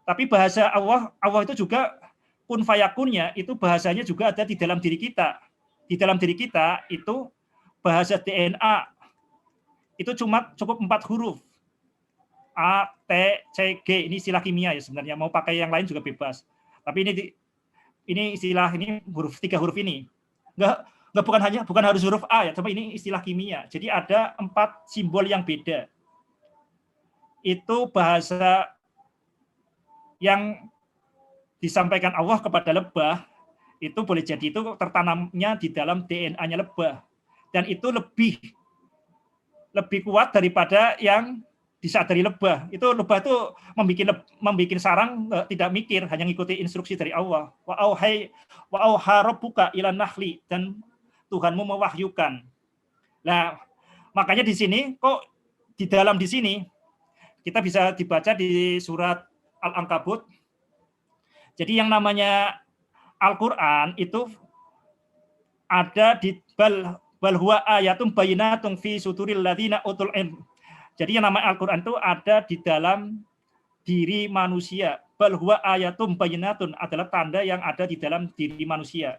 Tapi bahasa Allah itu juga kun fayakunnya, itu bahasanya juga ada di dalam diri kita. Di dalam diri kita itu bahasa DNA. Itu cukup 4 huruf. A, T, C, G. Ini istilah kimia ya sebenarnya. Mau pakai yang lain juga bebas. Tapi ini istilah ini 3 huruf ini. bukan harus huruf A ya, tapi ini istilah kimia. Jadi ada 4 simbol yang beda. Itu bahasa yang disampaikan Allah kepada lebah, itu boleh jadi itu tertanamnya di dalam DNA-nya lebah. Dan itu lebih kuat daripada yang disadari lebah. Itu lebah itu membuat sarang tidak mikir, hanya ngikuti instruksi dari Allah. Wa auha rabbuka ilan nahli, dan Tuhanmu mewahyukan. Nah, makanya di sini kok di sini kita bisa dibaca di surat Al-Ankabut. Jadi yang namanya Al-Qur'an itu ada di bal huwa ayatum bayyinatun fi suturil ladzina utul ilm. Jadi yang namanya Al-Qur'an itu ada di dalam diri manusia. Bal huwa ayatum bayyinatun adalah tanda yang ada di dalam diri manusia.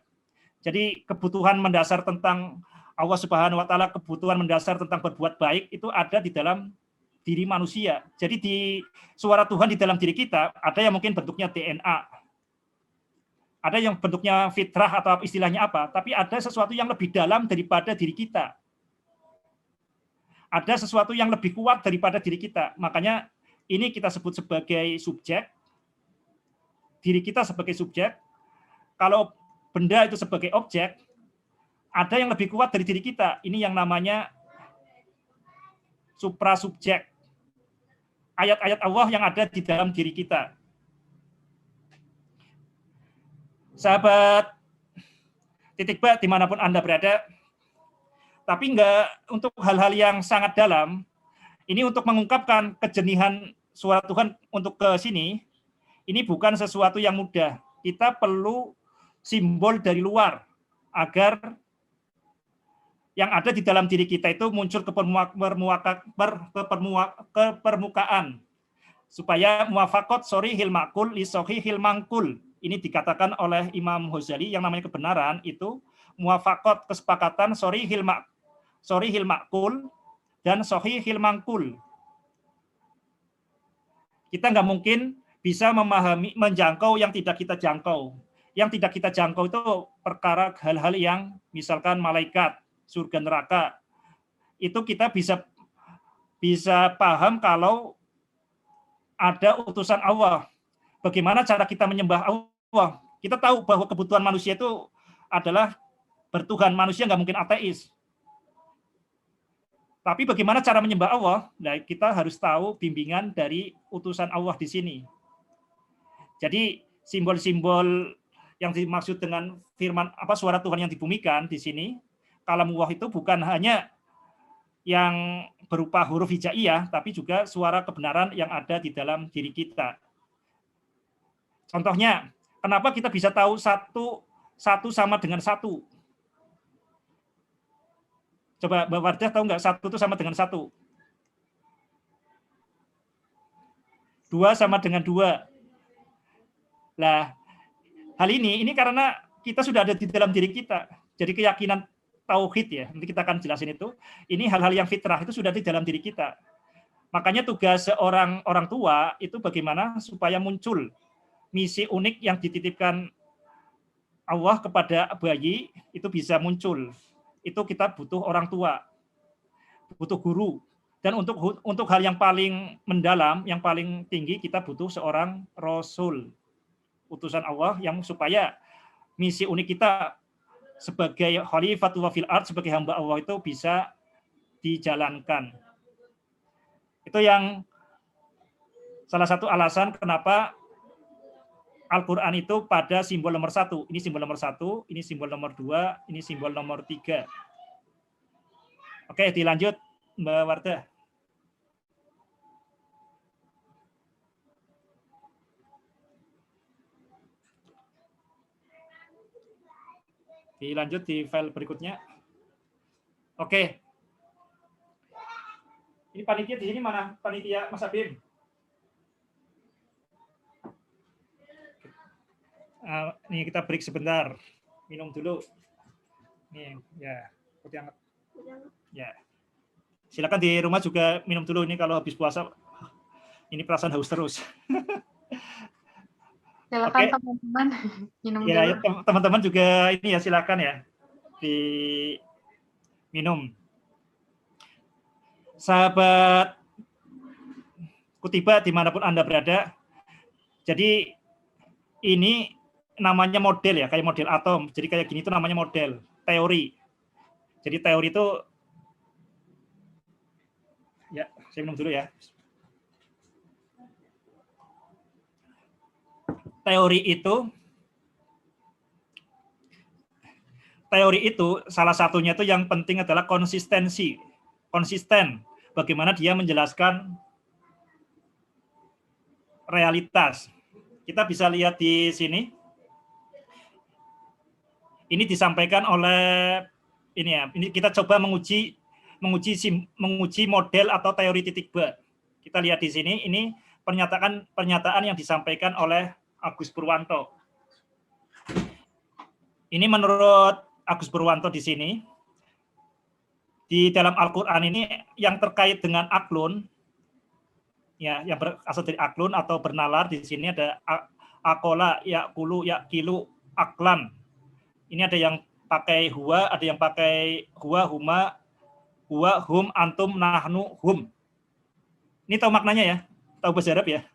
Jadi kebutuhan mendasar tentang Allah Subhanahu wa taala, kebutuhan mendasar tentang berbuat baik itu ada di dalam diri manusia. Jadi di suara Tuhan di dalam diri kita ada yang mungkin bentuknya DNA. Ada yang bentuknya fitrah atau istilahnya apa, tapi ada sesuatu yang lebih dalam daripada diri kita. Ada sesuatu yang lebih kuat daripada diri kita. Makanya ini kita sebut sebagai subjek. Diri kita sebagai subjek. Kalau benda itu sebagai objek, ada yang lebih kuat dari diri kita. Ini yang namanya suprasubjek. Ayat-ayat Allah yang ada di dalam diri kita. Sahabat titik ba dimanapun Anda berada, tapi enggak untuk hal-hal yang sangat dalam, ini untuk mengungkapkan kejenihan suara Tuhan untuk ke sini, ini bukan sesuatu yang mudah. Kita perlu simbol dari luar, agar yang ada di dalam diri kita itu muncul ke permukaan, supaya muwafaqat sorihil maqul li sahihil mangkul. Ini dikatakan oleh Imam Ghazali, yang namanya kebenaran itu muwafaqat, kesepakatan sorihil maqul dan sahihil mangkul. Kita nggak mungkin bisa memahami, menjangkau yang tidak kita jangkau. Yang tidak kita jangkau itu perkara hal-hal yang misalkan malaikat, surga neraka. Itu kita bisa paham kalau ada utusan Allah. Bagaimana cara kita menyembah Allah? Kita tahu bahwa kebutuhan manusia itu adalah bertuhan. Manusia nggak mungkin ateis. Tapi bagaimana cara menyembah Allah? Nah, kita harus tahu bimbingan dari utusan Allah di sini. Jadi simbol-simbol yang dimaksud dengan firman suara Tuhan yang dibumikan di sini, kalamullah itu bukan hanya yang berupa huruf hijaiyah, tapi juga suara kebenaran yang ada di dalam diri kita. Contohnya, kenapa kita bisa tahu satu sama dengan satu? Coba Mbak Wardah tahu nggak satu itu sama dengan satu? 2 sama dengan 2. Nah, hal ini karena kita sudah ada di dalam diri kita. Jadi keyakinan tauhid ya, nanti kita akan jelasin itu. Ini hal-hal yang fitrah itu sudah di dalam diri kita. Makanya tugas seorang orang tua itu bagaimana supaya muncul misi unik yang dititipkan Allah kepada bayi itu bisa muncul. Itu kita butuh orang tua, butuh guru. Dan untuk hal yang paling mendalam, yang paling tinggi, kita butuh seorang rasul, utusan Allah, yang supaya misi unik kita sebagai khalifatullah fil ard, sebagai hamba Allah itu bisa dijalankan. Itu yang salah satu alasan kenapa Al-Quran itu pada simbol nomor 1. Ini simbol nomor 1, ini simbol nomor 2, ini simbol nomor 3. Oke, dilanjut Mbak Wardah. Dilanjut di file berikutnya. Oke. Ini panitia di sini mana? Panitia Mas Abim. Nih kita break sebentar, minum dulu. Nih ya, kopi hangat. Ya, silakan di rumah juga minum dulu. Ini kalau habis puasa, ini perasaan haus terus. Silakan teman-teman minum ya, dulu. Teman-teman juga ini ya, silakan ya. diminum. Sahabat Kutiba dimanapun Anda berada, jadi ini namanya model ya, kayak model atom. Jadi kayak gini itu namanya model, teori. Jadi teori itu, ya saya minum dulu ya. Teori itu salah satunya itu yang penting adalah konsistensi. Konsisten, bagaimana dia menjelaskan realitas. Kita bisa lihat di sini. Ini disampaikan oleh ini ya. Ini kita coba menguji model atau teori titik ba. Kita lihat di sini. Ini pernyataan yang disampaikan oleh Agus Purwanto. Ini menurut Agus Purwanto di sini. Di dalam Al-Qur'an ini yang terkait dengan aklun, ya, yang berasal dari aklun atau bernalar, di sini ada akola, yakulu, yakilu, aklan. Ini ada yang pakai huwa, ada yang pakai huwa, huma, huwa, hum, antum, nahnu, hum. Ini tahu maknanya ya? Tahu bahasa Arab ya?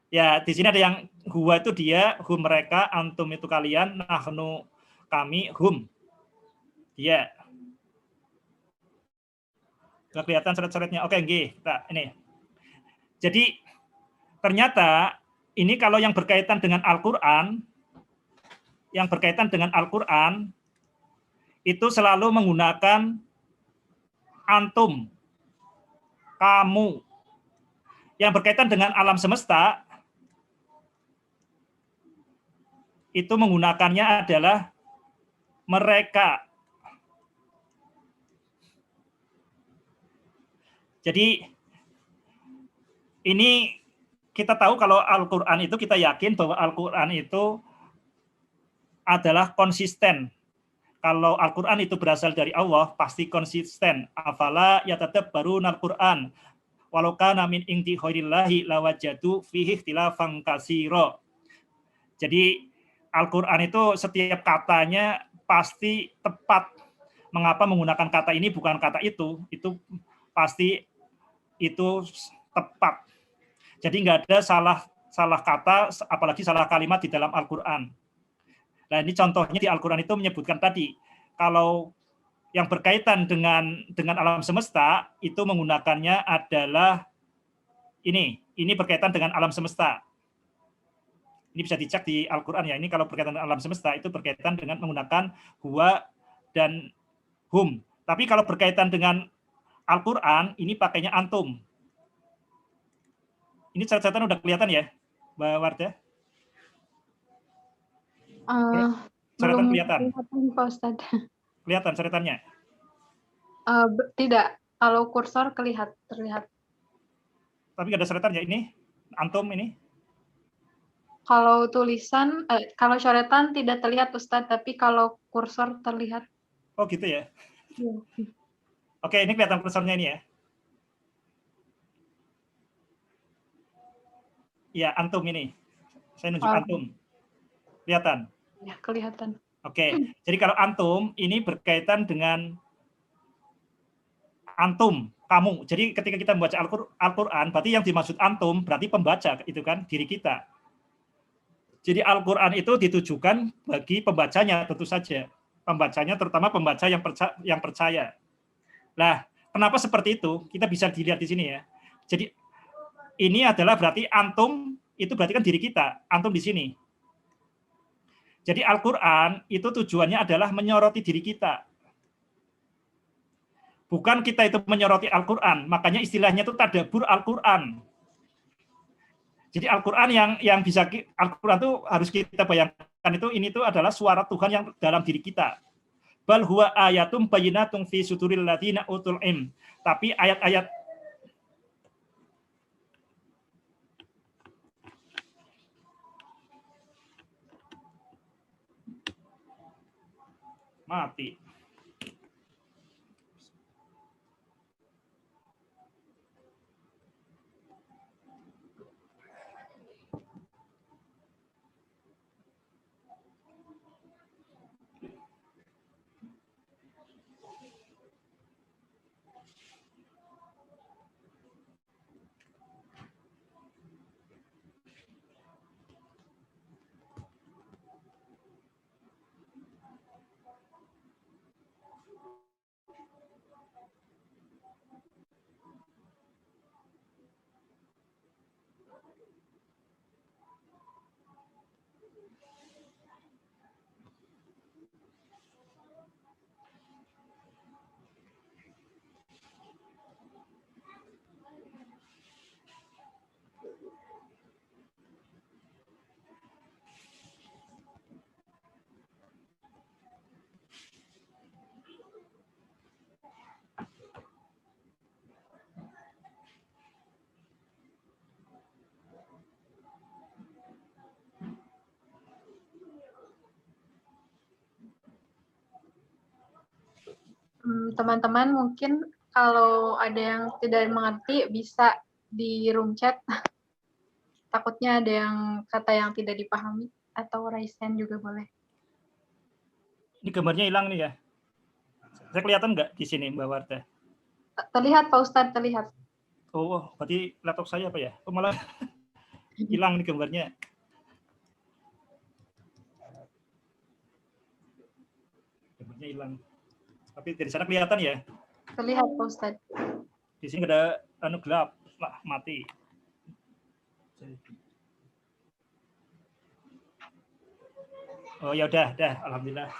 Ya, di sini ada yang huwa itu dia, hum mereka, antum itu kalian, nahnu kami, hum. Dia. Nggak kelihatan coret-coretnya. Oke, nah, ini. Jadi ternyata ini kalau yang berkaitan dengan Al-Qur'an, itu selalu menggunakan antum, kamu. Yang berkaitan dengan alam semesta, itu menggunakannya adalah mereka. Jadi ini kita tahu kalau Al-Qur'an itu, kita yakin bahwa Al-Qur'an itu adalah konsisten. Kalau Al-Qur'an itu berasal dari Allah, pasti konsisten. Afala yatadabbaruna Al-Qur'an walau kana min indi ghairillahi lawajadu fihi ikhtilafan katsira. Jadi Al-Qur'an itu setiap katanya pasti tepat. Mengapa menggunakan kata ini bukan kata itu pasti itu tepat. Jadi nggak ada salah kata, apalagi salah kalimat di dalam Al-Qur'an. Nah, ini contohnya di Al-Qur'an itu menyebutkan tadi, kalau yang berkaitan dengan alam semesta itu menggunakannya adalah ini berkaitan dengan alam semesta. Ini bisa dicek di Al-Qur'an ya. Ini kalau berkaitan dengan alam semesta itu berkaitan dengan menggunakan huwa dan hum. Tapi kalau berkaitan dengan Al-Qur'an ini pakainya antum. Ini catatan udah kelihatan ya, Mbak Wardah? Catatan kelihatan? Pak Ustadz. Kelihatan catatannya? Tidak, kalau kursor terlihat. Tapi nggak ada coretannya ini? Antum ini? Kalau tulisan, kalau coretan tidak terlihat Ustadz, tapi kalau kursor terlihat. Oh gitu ya? Ya. Oke, ini kelihatan kursornya ini ya? Ya, antum ini. Saya nunjuk antum. Kelihatan? Ya, kelihatan. Oke, jadi kalau antum ini berkaitan dengan antum, kamu. Jadi ketika kita membaca Al-Qur'an, berarti yang dimaksud antum berarti pembaca, itu kan diri kita. Jadi Al-Qur'an itu ditujukan bagi pembacanya tentu saja. Pembacanya terutama pembaca yang percaya. Nah, kenapa seperti itu? Kita bisa dilihat di sini ya. Jadi ini adalah berarti antum itu berarti kan diri kita, antum di sini. Jadi Al-Qur'an itu tujuannya adalah menyoroti diri kita. Bukan kita itu menyoroti Al-Qur'an, makanya istilahnya itu tadabbur Al-Qur'an. Jadi Al-Qur'an yang bisa Al-Qur'an itu harus kita bayangkan ini adalah suara Tuhan yang dalam diri kita. Bal huwa ayatum bayyinatum fi suduril ladzina utul ilm. Tapi ayat-ayat mati. teman-teman mungkin kalau ada yang tidak mengerti bisa di room chat. Takutnya ada yang kata yang tidak dipahami, atau raise hand juga boleh. Ini gambarnya hilang nih ya. Saya kelihatan nggak di sini, Mbak Wardah? Terlihat Pak Ustadz, terlihat. Oh, berarti laptop saya apa ya? Oh, malah hilang nih gambarnya. Gambarnya hilang. Tapi dari sana kelihatan ya? Terlihat Pak Ustadz. Di sini ada gelap, lah mati. Oh ya udah, alhamdulillah.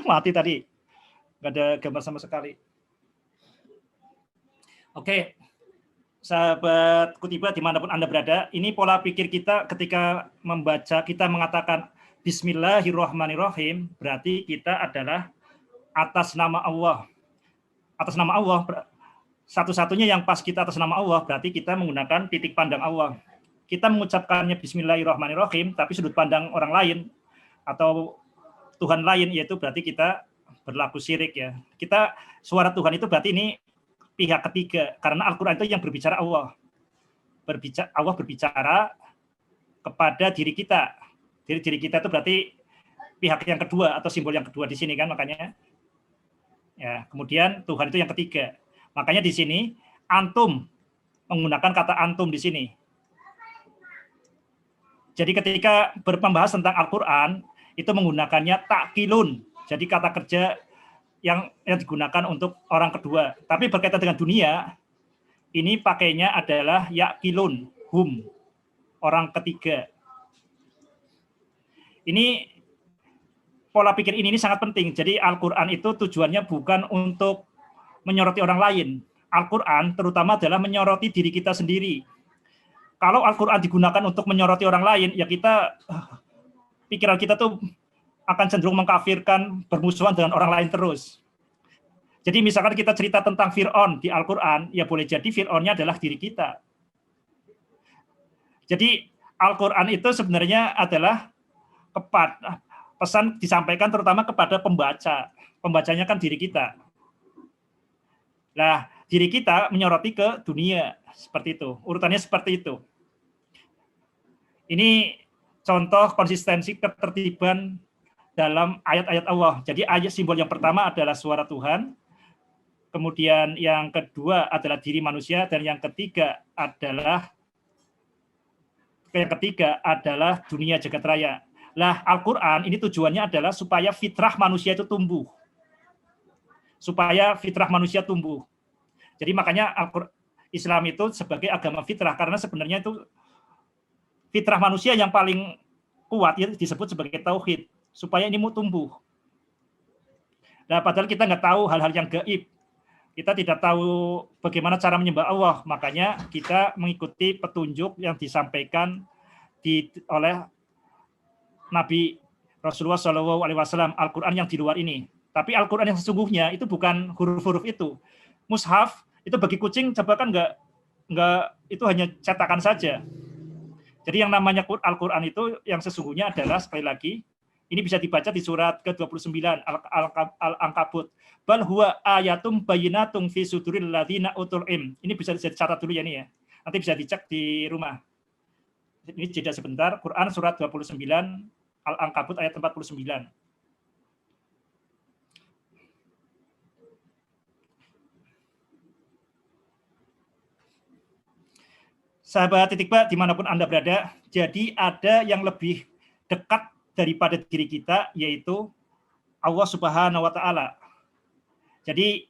Mati tadi. Nggak ada gambar sama sekali. Oke, sahabat Kutiba dimanapun Anda berada, ini pola pikir kita ketika membaca, kita mengatakan Bismillahirrahmanirrahim, berarti kita adalah atas nama Allah. Atas nama Allah, satu-satunya yang pas kita atas nama Allah, berarti kita menggunakan titik pandang Allah. Kita mengucapkannya Bismillahirrahmanirrahim, tapi sudut pandang orang lain atau Tuhan lain, yaitu berarti kita berlaku syirik ya. Kita suara Tuhan itu berarti ini pihak ketiga, karena Al-Quran itu yang berbicara Allah. Allah berbicara kepada diri kita. Diri kita itu berarti pihak yang kedua atau simbol yang kedua di sini kan, makanya. Ya, kemudian Tuhan itu yang ketiga. Makanya di sini antum menggunakan kata antum di sini. Jadi ketika membahas tentang Al-Quran itu menggunakannya takkilun. Jadi kata kerja yang digunakan untuk orang kedua. Tapi berkaitan dengan dunia, ini pakainya adalah yakilun, hum, orang ketiga. Ini pola pikir ini sangat penting. Jadi Al-Quran itu tujuannya bukan untuk menyoroti orang lain. Al-Quran terutama adalah menyoroti diri kita sendiri. Kalau Al-Quran digunakan untuk menyoroti orang lain, ya pikiran kita tuh akan cenderung mengkafirkan, bermusuhan dengan orang lain terus. Jadi misalkan kita cerita tentang Fir'aun di Al-Quran, ya boleh jadi Fir'aunnya adalah diri kita. Jadi Al-Quran itu sebenarnya adalah pesan disampaikan terutama kepada pembaca. Pembacanya kan diri kita. Nah, diri kita menyoroti ke dunia, seperti itu. Urutannya seperti itu. Ini contoh konsistensi ketertiban dalam ayat-ayat Allah. Jadi ayat simbol yang pertama adalah suara Tuhan, kemudian yang kedua adalah diri manusia, dan yang ketiga adalah dunia jagat raya. Lah, Al-Quran ini tujuannya adalah supaya fitrah manusia itu tumbuh. Supaya fitrah manusia tumbuh. Jadi makanya Islam itu sebagai agama fitrah, karena sebenarnya itu fitrah manusia yang paling kuat ya, disebut sebagai tauhid. Supaya ini mau tumbuh. Nah, padahal kita nggak tahu hal-hal yang gaib. Kita tidak tahu bagaimana cara menyembah Allah. Makanya kita mengikuti petunjuk yang disampaikan oleh Nabi Rasulullah SAW, Al-Quran yang di luar ini. Tapi Al-Quran yang sesungguhnya itu bukan huruf-huruf itu. Mushaf itu bagi kucing, coba kan nggak itu hanya cetakan saja. Jadi yang namanya Al-Quran itu yang sesungguhnya adalah, sekali lagi, ini bisa dibaca di surat ke-29 Al-Ankabut. Bal huwa ayatum bayyinatum fi suduril ladzina utul ilm. Ini bisa dicatat dulu ya, ini ya. Nanti bisa dicek di rumah. Ini jeda sebentar. Quran surat 29 Al-Ankabut ayat 49. Sahabat Titikba dimanapun Anda berada, jadi ada yang lebih dekat daripada diri kita, yaitu Allah Subhanahu wa Ta'ala. Jadi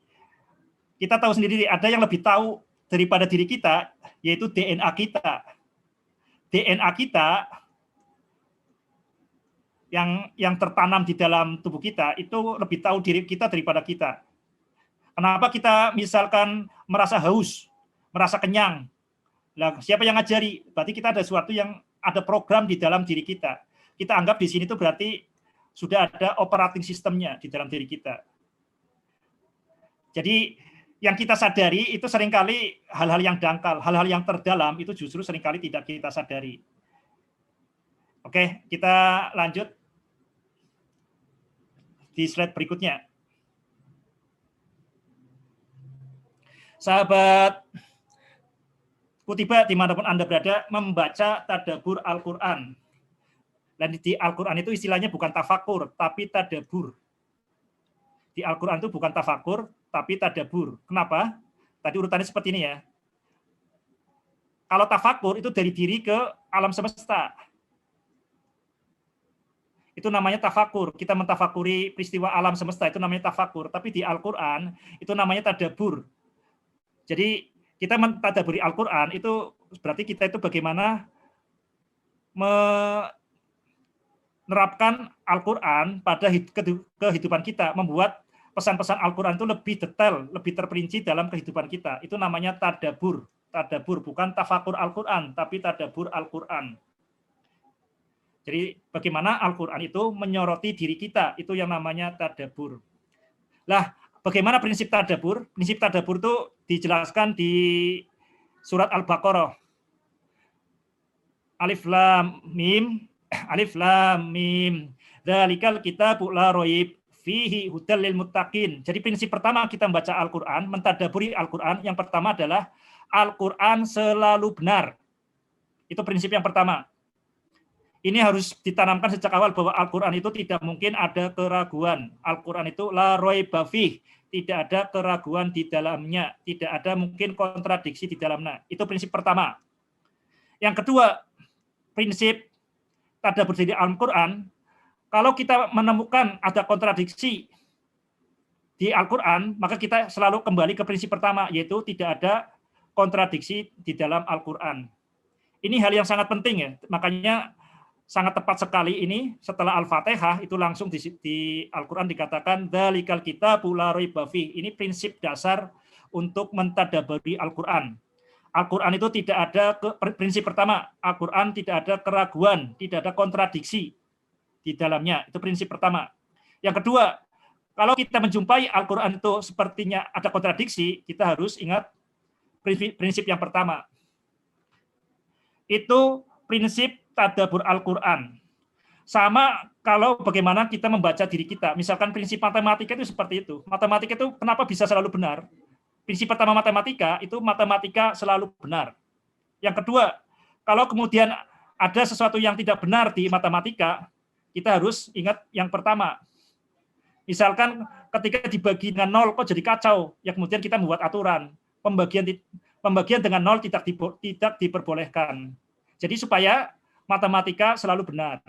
kita tahu sendiri ada yang lebih tahu daripada diri kita, yaitu DNA kita. DNA kita yang tertanam di dalam tubuh kita itu lebih tahu diri kita daripada kita. Kenapa kita misalkan merasa haus, merasa kenyang? Nah, siapa yang ngajari? Berarti kita ada sesuatu yang ada program di dalam diri kita. Kita anggap di sini itu berarti sudah ada operating sistemnya di dalam diri kita. Jadi yang kita sadari itu seringkali hal-hal yang dangkal, hal-hal yang terdalam itu justru seringkali tidak kita sadari. Oke, kita lanjut di slide berikutnya. Sahabat Kutiba dimanapun Anda berada, membaca tadabbur Al-Quran. Dan di Al-Quran itu istilahnya bukan tafakur, tapi tadabbur. Di Al-Quran itu bukan tafakur, tapi tadabbur. Kenapa? Tadi urutannya seperti ini ya. Kalau tafakur itu dari diri ke alam semesta. Itu namanya tafakur. Kita mentafakuri peristiwa alam semesta, itu namanya tafakur. Tapi di Al-Quran itu namanya tadabbur. Jadi kita mentadaburi Al-Quran itu berarti kita itu bagaimana menerapkan Al-Quran pada kehidupan kita, membuat pesan-pesan Al-Quran itu lebih detail, lebih terperinci dalam kehidupan kita. Itu namanya tadabbur. Tadabbur bukan tafakur Al-Quran, tapi tadabbur Al-Quran. Jadi bagaimana Al-Quran itu menyoroti diri kita, itu yang namanya tadabbur. Lah, bagaimana prinsip tadabbur? Prinsip tadabbur itu dijelaskan di surat Al-Baqarah. Alif lam mim, alif lam mim. Dzalikal kitabu la raib fihi hudal lil muttaqin. Jadi prinsip pertama kita membaca Al-Quran, mentadaburi Al-Quran, yang pertama adalah Al-Quran selalu benar. Itu prinsip yang pertama. Ini harus ditanamkan sejak awal bahwa Al-Quran itu tidak mungkin ada keraguan. Al-Quran itu la raiba fih, tidak ada keraguan di dalamnya, tidak ada mungkin kontradiksi di dalamnya. Itu prinsip pertama. Yang kedua, prinsip tadabbur di Al-Quran, kalau kita menemukan ada kontradiksi di Al-Quran, maka kita selalu kembali ke prinsip pertama, yaitu tidak ada kontradiksi di dalam Al-Quran. Ini hal yang sangat penting ya, makanya sangat tepat sekali ini setelah Al-Fatihah itu langsung di Al-Quran dikatakan dzalikal kitabu la raiba fih. Ini prinsip dasar untuk mentadabburi Al-Quran. Al-Quran itu tidak ada prinsip pertama, Al-Quran tidak ada keraguan, tidak ada kontradiksi di dalamnya. Itu prinsip pertama. Yang kedua, kalau kita menjumpai Al-Quran itu sepertinya ada kontradiksi, kita harus ingat prinsip yang pertama. Itu prinsip tadabbur Al-Quran. Sama kalau bagaimana kita membaca diri kita. Misalkan prinsip matematika itu seperti itu. Matematika itu kenapa bisa selalu benar? Prinsip pertama matematika itu matematika selalu benar. Yang kedua, kalau kemudian ada sesuatu yang tidak benar di matematika, kita harus ingat yang pertama. Misalkan ketika dibagi dengan 0 kok jadi kacau, ya kemudian kita membuat aturan. Pembagian dengan 0 tidak diperbolehkan. Jadi supaya matematika selalu benar.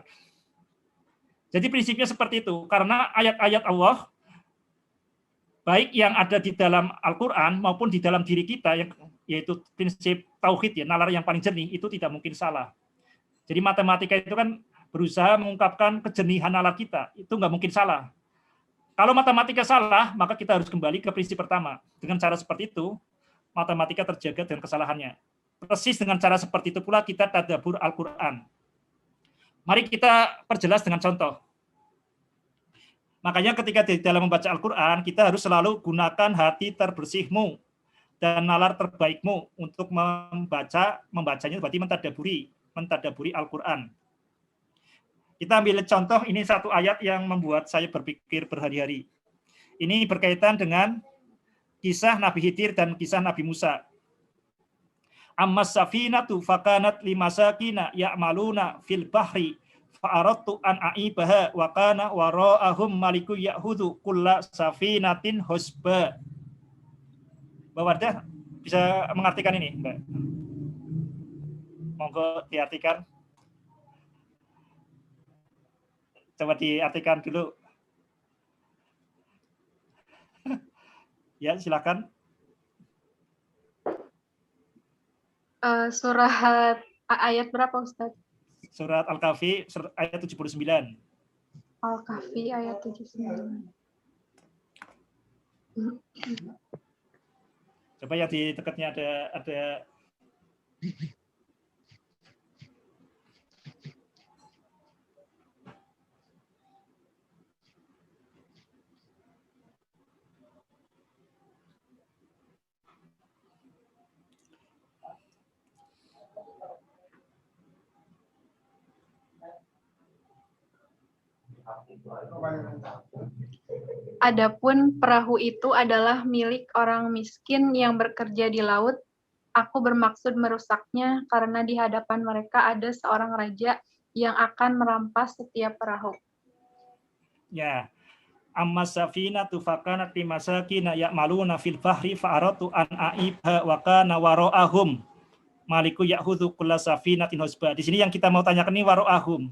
Jadi prinsipnya seperti itu, karena ayat-ayat Allah, baik yang ada di dalam Al-Quran maupun di dalam diri kita, yaitu prinsip tauhid, ya, nalar yang paling jernih, itu tidak mungkin salah. Jadi matematika itu kan berusaha mengungkapkan kejernihan nalar kita, itu nggak mungkin salah. Kalau matematika salah, maka kita harus kembali ke prinsip pertama. Dengan cara seperti itu, matematika terjaga dengan kesalahannya. Persis dengan cara seperti itu pula kita tadabbur Al-Quran. Mari kita perjelas dengan contoh. Makanya ketika di dalam membaca Al-Quran, kita harus selalu gunakan hati terbersihmu dan nalar terbaikmu untuk membacanya berarti mentadaburi Al-Quran. Kita ambil contoh, ini satu ayat yang membuat saya berpikir berhari-hari. Ini berkaitan dengan kisah Nabi Khidir dan kisah Nabi Musa. Ammas safinatu fakanat limasakina ya'maluna fil bahri fa'aradtu an a'ibaha wa kana wara'ahum maliku ya'khudhu kulla safinatin husba. Mbak Wardah bisa mengartikan ini, Mbak? Monggo diartikan. Coba diartikan dulu. Ya, silakan. Surat ayat berapa, Ustaz? Surat Al-Kahfi ayat 79. Al-Kahfi ayat 79. Coba ya di dekatnya ada Adapun perahu itu adalah milik orang miskin yang bekerja di laut. Aku bermaksud merusaknya karena di hadapan mereka ada seorang raja yang akan merampas setiap perahu. Ya, amma safinatu fakanat limasakina ya'maluna fil bahri fa'aratu an aibha wa kana wara'ahum maliku ya'khudhu kulla safinatin husba. Di sini yang kita mau tanyakan ini wara'ahum.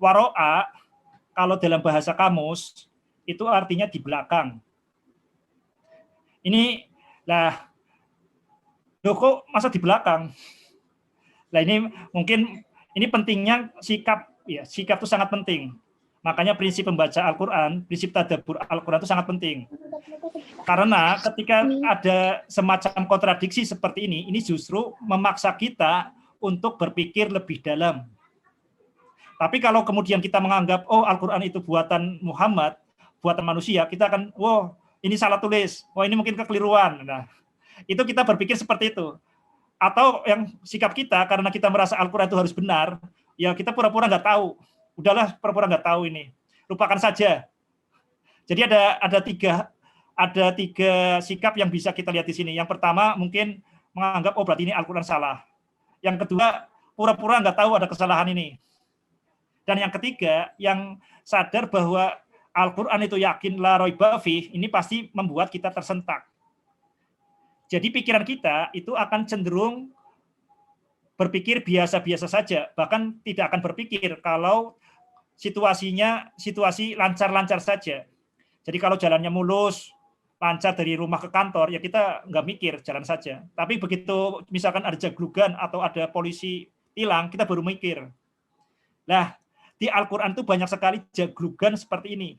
Wara'a kalau dalam bahasa kamus itu artinya di belakang. Ini lah, loh kok masa di belakang? Nah ini mungkin ini pentingnya sikap, ya sikap itu sangat penting. Makanya prinsip membaca Al-Quran, prinsip tadabbur Al-Quran itu sangat penting. Karena ketika ada semacam kontradiksi seperti ini justru memaksa kita untuk berpikir lebih dalam. Tapi kalau kemudian kita menganggap, oh Al-Quran itu buatan Muhammad, buatan manusia, kita akan, wow ini salah tulis, oh ini mungkin kekeliruan. Nah, itu kita berpikir seperti itu. Atau yang sikap kita, karena kita merasa Al-Quran itu harus benar, ya kita pura-pura nggak tahu. Udahlah, pura-pura nggak tahu ini. Lupakan saja. Jadi ada tiga sikap yang bisa kita lihat di sini. Yang pertama mungkin menganggap, oh berarti ini Al-Quran salah. Yang kedua, pura-pura nggak tahu ada kesalahan ini. Dan yang ketiga, yang sadar bahwa Al-Quran itu yakin la raiba fih, ini pasti membuat kita tersentak. Jadi pikiran kita itu akan cenderung berpikir biasa-biasa saja, bahkan tidak akan berpikir kalau situasi lancar-lancar saja. Jadi kalau jalannya mulus, lancar dari rumah ke kantor, ya kita nggak mikir, jalan saja. Tapi begitu misalkan ada jaglugan atau ada polisi tilang, kita baru mikir. Nah, di Al-Quran itu banyak sekali jaglugan seperti ini.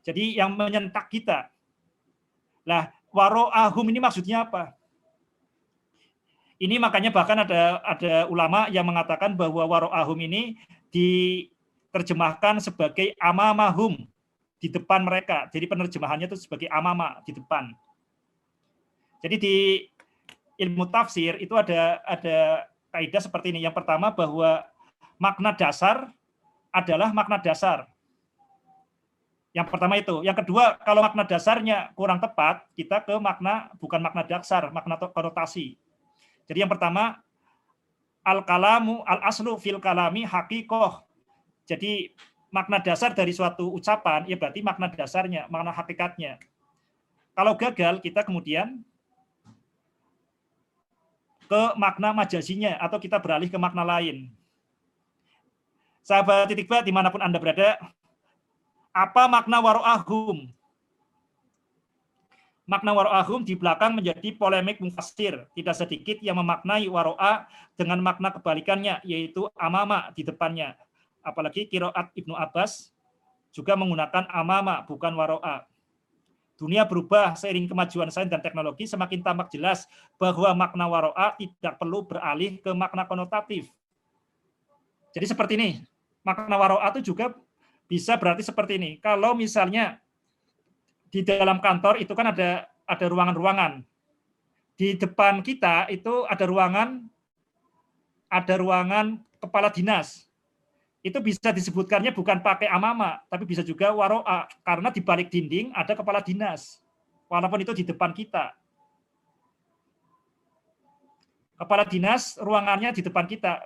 Jadi yang menyentak kita. Nah, waro'ahum ini maksudnya apa? Ini makanya bahkan ada ulama yang mengatakan bahwa waro'ahum ini diterjemahkan sebagai amamahum, di depan mereka. Jadi penerjemahannya itu sebagai amama, di depan. Jadi di ilmu tafsir itu ada kaidah seperti ini. Yang pertama bahwa makna dasar adalah makna dasar. Yang pertama itu. Yang kedua, kalau makna dasarnya kurang tepat, kita ke makna, bukan makna dasar, makna konotasi. Jadi yang pertama, al-kalamu, al-aslu fil kalami hakikoh. Jadi makna dasar dari suatu ucapan, ya berarti makna dasarnya, makna hakikatnya. Kalau gagal, kita kemudian ke makna majasinya, atau kita beralih ke makna lain. Sahabat titik ba, dimanapun Anda berada, apa makna waro'ahum? Makna waro'ahum di belakang menjadi polemik mufassir. Tidak sedikit yang memaknai waro'a dengan makna kebalikannya, yaitu amama, di depannya. Apalagi qiraat Ibnu Abbas juga menggunakan amama, bukan waro'a. Dunia berubah seiring kemajuan sains dan teknologi, semakin tampak jelas bahwa makna waro'a tidak perlu beralih ke makna konotatif. Jadi seperti ini, makna waro'a itu juga bisa berarti seperti ini. Kalau misalnya di dalam kantor itu kan ada ruangan-ruangan. Di depan kita itu ada ruangan kepala dinas. Itu bisa disebutkannya bukan pakai amama, tapi bisa juga waro'a, karena di balik dinding ada kepala dinas. Walaupun itu di depan kita. Kepala dinas ruangannya di depan kita.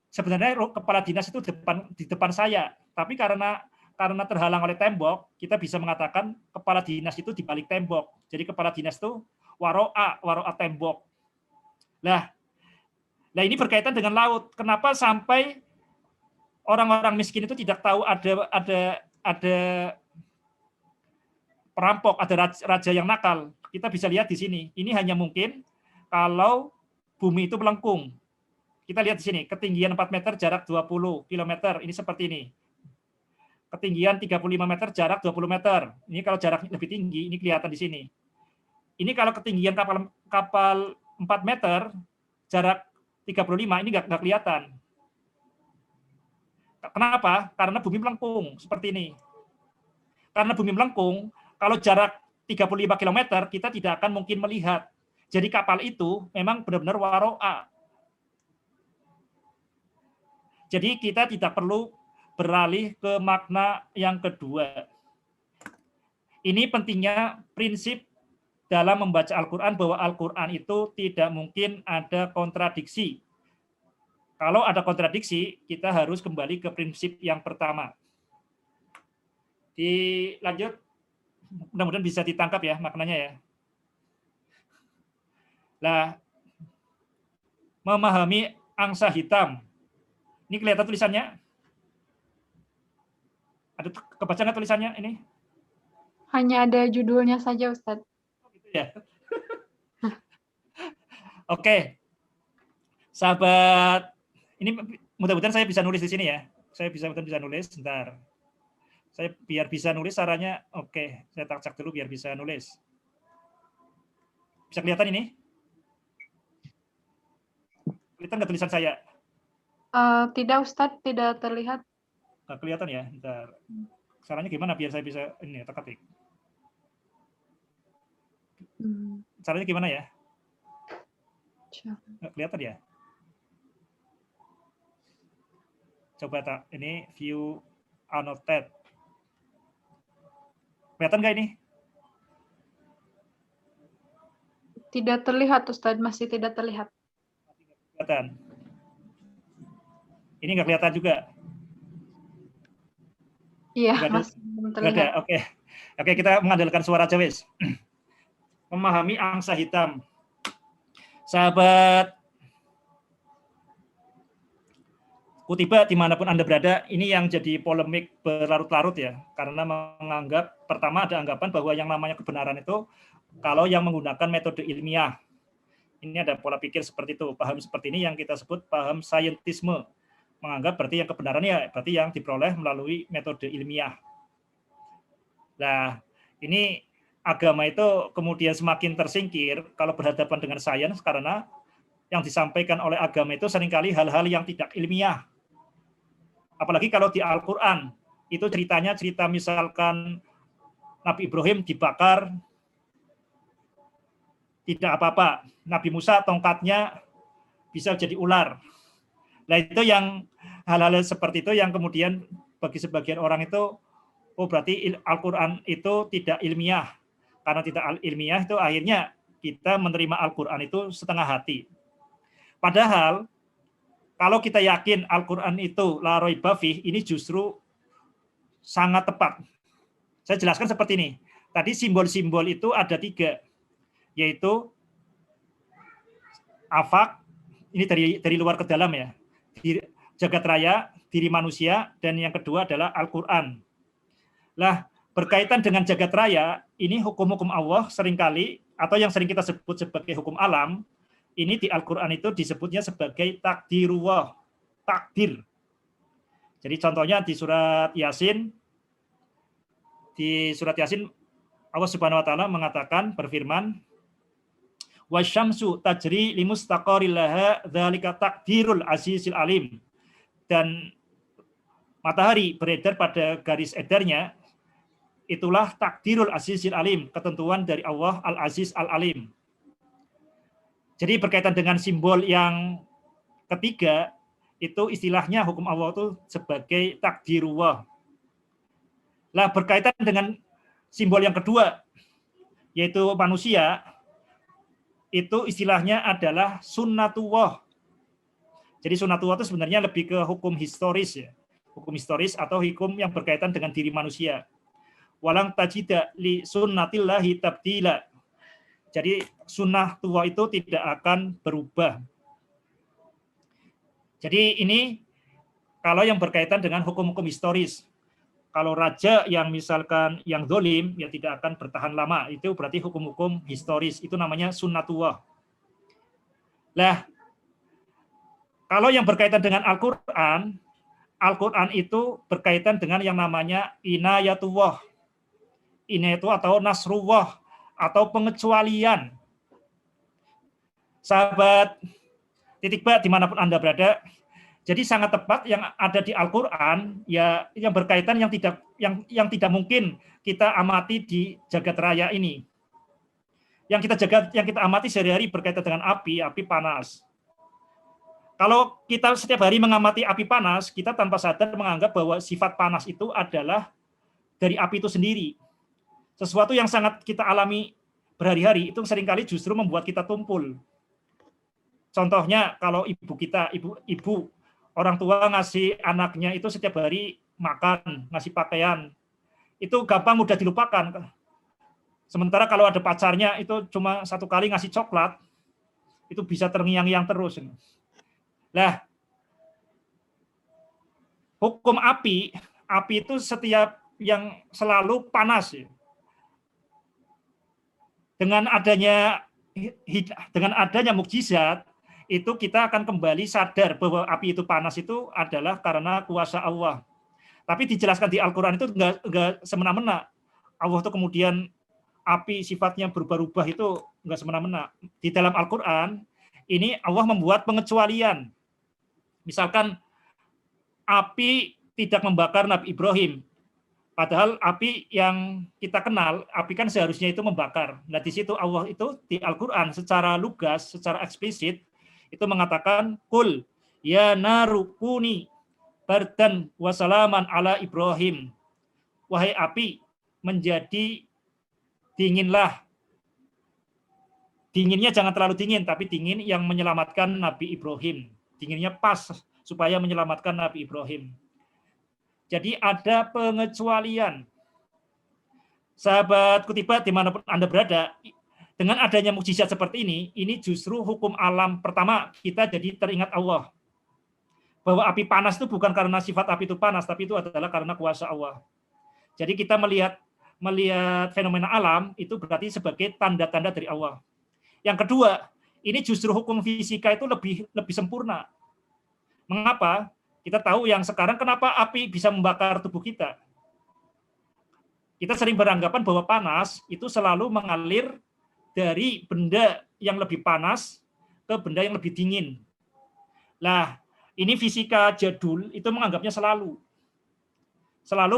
Sebenarnya kepala dinas itu di depan saya, tapi karena terhalang oleh tembok, kita bisa mengatakan kepala dinas itu di balik tembok. Jadi kepala dinas itu waro'a tembok. Nah ini berkaitan dengan laut. Kenapa sampai orang-orang miskin itu tidak tahu ada perampok, ada raja yang nakal? Kita bisa lihat di sini. Ini hanya mungkin kalau bumi itu melengkung. Kita lihat di sini, ketinggian 4 meter, jarak 20 km, ini seperti ini. Ketinggian 35 meter, jarak 20 meter. Ini kalau jarak lebih tinggi, ini kelihatan di sini. Ini kalau ketinggian kapal 4 meter, jarak 35, ini nggak kelihatan. Kenapa? Karena bumi melengkung, seperti ini. Karena bumi melengkung, kalau jarak 35 km, kita tidak akan mungkin melihat. Jadi kapal itu memang benar-benar waro'a. Jadi kita tidak perlu beralih ke makna yang kedua. Ini pentingnya prinsip dalam membaca Al-Quran bahwa Al-Quran itu tidak mungkin ada kontradiksi. Kalau ada kontradiksi, kita harus kembali ke prinsip yang pertama. Dilanjut, mudah-mudahan bisa ditangkap ya maknanya ya. Lah, memahami angsa hitam. Ini kelihatan tulisannya? Ada kebaca nggak tulisannya ini? Hanya ada judulnya saja, Ustadz. Gitu ya. Oke, sahabat, ini mudah-mudahan saya bisa nulis di sini ya. Saya bisa nulis, sebentar. Saya biar bisa nulis caranya, oke, saya cek dulu biar bisa nulis. Bisa kelihatan ini? Kelihatan nggak tulisan saya? Tidak, Ustadz, tidak terlihat. Nggak kelihatan ya, bentar. Caranya gimana biar saya bisa ini ketik? Caranya gimana ya? Nggak kelihatan ya? Coba tak ini view annotate. Kelihatan nggak ini? Tidak terlihat, Ustadz, masih tidak terlihat. Kelihatan. Ini nggak kelihatan juga. Iya, masih belum terlihat. Oke. Oke, kita mengandalkan suara aja wis. Memahami angsa hitam. Sahabat Kutiba dimanapun Anda berada, ini yang jadi polemik berlarut-larut ya, karena menganggap, pertama ada anggapan bahwa yang namanya kebenaran itu kalau yang menggunakan metode ilmiah. Ini ada pola pikir seperti itu, paham seperti ini yang kita sebut paham saintisme. Menganggap berarti yang kebenaran ya, berarti yang diperoleh melalui metode ilmiah. Nah, ini agama itu kemudian semakin tersingkir kalau berhadapan dengan sains, karena yang disampaikan oleh agama itu seringkali hal-hal yang tidak ilmiah. Apalagi kalau di Al-Quran, itu ceritanya cerita misalkan Nabi Ibrahim dibakar, tidak apa-apa. Nabi Musa tongkatnya bisa jadi ular. Nah itu yang hal-hal seperti itu yang kemudian bagi sebagian orang itu, oh berarti Al-Quran itu tidak ilmiah. Karena tidak ilmiah itu akhirnya kita menerima Al-Quran itu setengah hati. Padahal kalau kita yakin Al-Quran itu la raiba fih, ini justru sangat tepat. Saya jelaskan seperti ini. Tadi simbol-simbol itu ada 3, yaitu afak, ini dari luar ke dalam ya, jagat raya, diri manusia, dan yang kedua adalah Al-Quran. Lah, berkaitan dengan jagat raya, ini hukum-hukum Allah seringkali, atau yang sering kita sebut sebagai hukum alam, ini di Al-Quran itu disebutnya sebagai takdirullah, takdir. Jadi contohnya di surat Yasin, Allah Subhanahu wa taala mengatakan, berfirman, wasyamsu tajri limustaqarril laha dzalika takdirul azizil alim. Dan matahari beredar pada garis edarnya, itulah takdirul azizil alim, ketentuan dari Allah al-aziz al-alim. Jadi berkaitan dengan simbol yang ketiga, itu istilahnya hukum Allah itu sebagai takdirullah. Lah berkaitan dengan simbol yang kedua, yaitu manusia, itu istilahnya adalah sunnatullah. Jadi sunnatullah itu sebenarnya lebih ke hukum historis ya. Hukum historis atau hukum yang berkaitan dengan diri manusia. Walang tajida li sunnatillahi tabdila. Jadi sunnah tua itu tidak akan berubah. Jadi ini kalau yang berkaitan dengan hukum-hukum historis. Kalau raja yang misalkan yang zalim ya tidak akan bertahan lama. Itu berarti hukum-hukum historis. Itu namanya sunnatullah. Lah, kalau yang berkaitan dengan Al-Quran, Al-Quran itu berkaitan dengan yang namanya inayatullah. Inayatullah atau nasrullah, atau pengecualian. Sahabat titik ba dimanapun Anda berada, jadi sangat tepat yang ada di Al-Quran ya yang berkaitan yang tidak mungkin kita amati di jagat raya ini. Yang kita amati sehari-hari berkaitan dengan api panas. Kalau kita setiap hari mengamati api panas, kita tanpa sadar menganggap bahwa sifat panas itu adalah dari api itu sendiri. Sesuatu yang sangat kita alami berhari-hari itu seringkali justru membuat kita tumpul. Contohnya kalau ibu orang tua ngasih anaknya itu setiap hari makan, ngasih pakaian, itu gampang mudah dilupakan. Sementara kalau ada pacarnya itu cuma satu kali ngasih coklat, itu bisa terngiang-ngiang terus. Nah, hukum api itu setiap yang selalu panas. Dengan adanya mukjizat, itu kita akan kembali sadar bahwa api itu panas itu adalah karena kuasa Allah. Tapi dijelaskan di Al-Quran itu enggak semena-mena. Allah itu kemudian api sifatnya berubah-ubah itu enggak semena-mena. Di dalam Al-Quran, ini Allah membuat pengecualian. Misalkan api tidak membakar Nabi Ibrahim. Padahal api yang kita kenal, api kan seharusnya itu membakar. Nah, di situ Allah itu di Al-Quran secara lugas, secara eksplisit, itu mengatakan, Kul ya narukuni bardan wasalaman ala Ibrahim. Wahai api, menjadi dinginlah. Dinginnya jangan terlalu dingin, tapi dingin yang menyelamatkan Nabi Ibrahim. Dinginnya pas, supaya menyelamatkan Nabi Ibrahim. Jadi ada pengecualian. Sahabat Kutibat dimanapun Anda berada, dengan adanya mukjizat seperti ini justru hukum alam pertama kita jadi teringat Allah. Bahwa api panas itu bukan karena sifat api itu panas, tapi itu adalah karena kuasa Allah. Jadi kita melihat fenomena alam itu berarti sebagai tanda-tanda dari Allah. Yang kedua, ini justru hukum fisika itu lebih sempurna. Mengapa? Kita tahu yang sekarang kenapa api bisa membakar tubuh kita. Kita sering beranggapan bahwa panas itu selalu mengalir dari benda yang lebih panas ke benda yang lebih dingin. Nah, ini fisika jadul itu menganggapnya selalu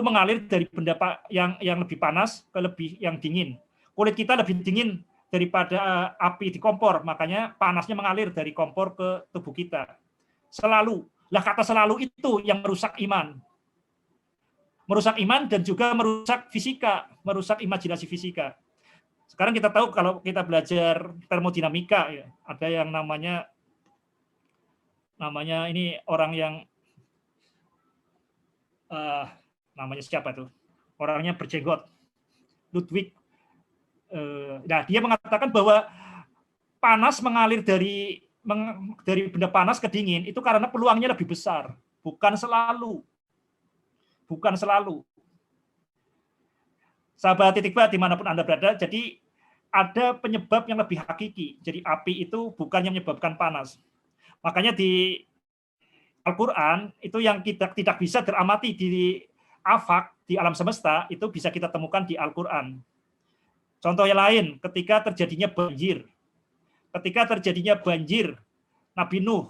mengalir dari benda yang lebih panas ke lebih yang dingin. Kulit kita lebih dingin daripada api di kompor, makanya panasnya mengalir dari kompor ke tubuh kita. Selalu. Lah kata selalu itu yang merusak iman. Merusak iman dan juga merusak fisika, merusak imajinasi fisika. Sekarang kita tahu kalau kita belajar termodinamika, ya, ada yang namanya ini orang yang namanya siapa tuh? Orangnya berjenggot, Ludwig. Nah, dia mengatakan bahwa panas mengalir dari benda panas ke dingin itu karena peluangnya lebih besar, bukan selalu. Sahabat Titikba dimanapun Anda berada, jadi ada penyebab yang lebih hakiki. Jadi api itu bukan yang menyebabkan panas. Makanya di Al-Quran itu yang kita tidak bisa teramati di afaq, di alam semesta, itu bisa kita temukan di Al-Quran. Contoh yang lain, ketika terjadinya banjir. Ketika terjadinya banjir, Nabi Nuh,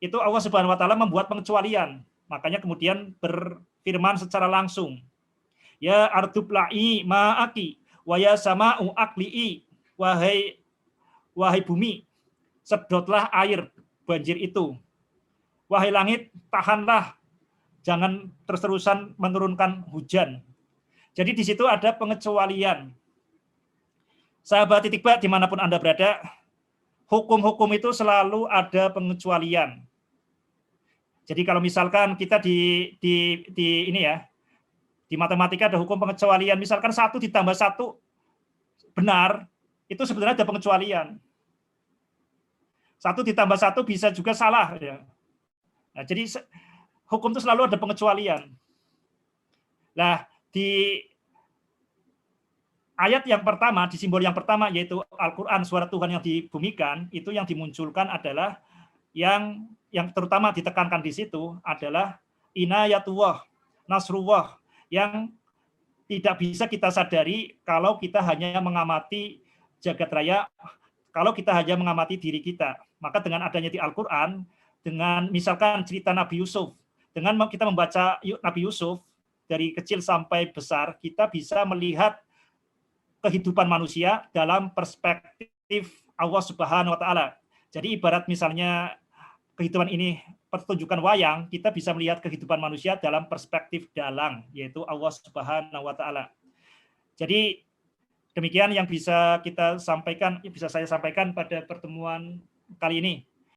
itu Allah Subhanahu wa Ta'ala membuat pengecualian. Makanya kemudian berfirman secara langsung, ya ardubla'i ma'aki, wa ya sama'u akli'i, wahai bumi, sedotlah air banjir itu. Wahai langit, tahanlah, jangan terus-terusan menurunkan hujan. Jadi di situ ada pengecualian. Sahabat Titikba dimanapun Anda berada, hukum-hukum itu selalu ada pengecualian. Jadi kalau misalkan kita di ini ya, di matematika ada hukum pengecualian, misalkan 1 ditambah 1 benar, itu sebenarnya ada pengecualian. 1 ditambah 1 bisa juga salah. Ya. Nah, jadi hukum itu selalu ada pengecualian. Nah, di ayat yang pertama, di simbol yang pertama, yaitu Al-Quran, suara Tuhan yang dibumikan, itu yang dimunculkan adalah yang terutama ditekankan di situ adalah inayatullah, nasrullah, yang tidak bisa kita sadari kalau kita hanya mengamati jagat raya, kalau kita hanya mengamati diri kita. Maka dengan adanya di Al-Quran, dengan misalkan cerita Nabi Yusuf, dengan kita membaca Nabi Yusuf, dari kecil sampai besar, kita bisa melihat kehidupan manusia dalam perspektif Allah Subhanahu wa Ta'ala. Jadi ibarat misalnya kehidupan ini pertunjukan wayang, kita bisa melihat kehidupan manusia dalam perspektif dalang, yaitu Allah Subhanahu wa taala. Jadi demikian yang bisa kita sampaikan, bisa saya sampaikan pada pertemuan kali ini.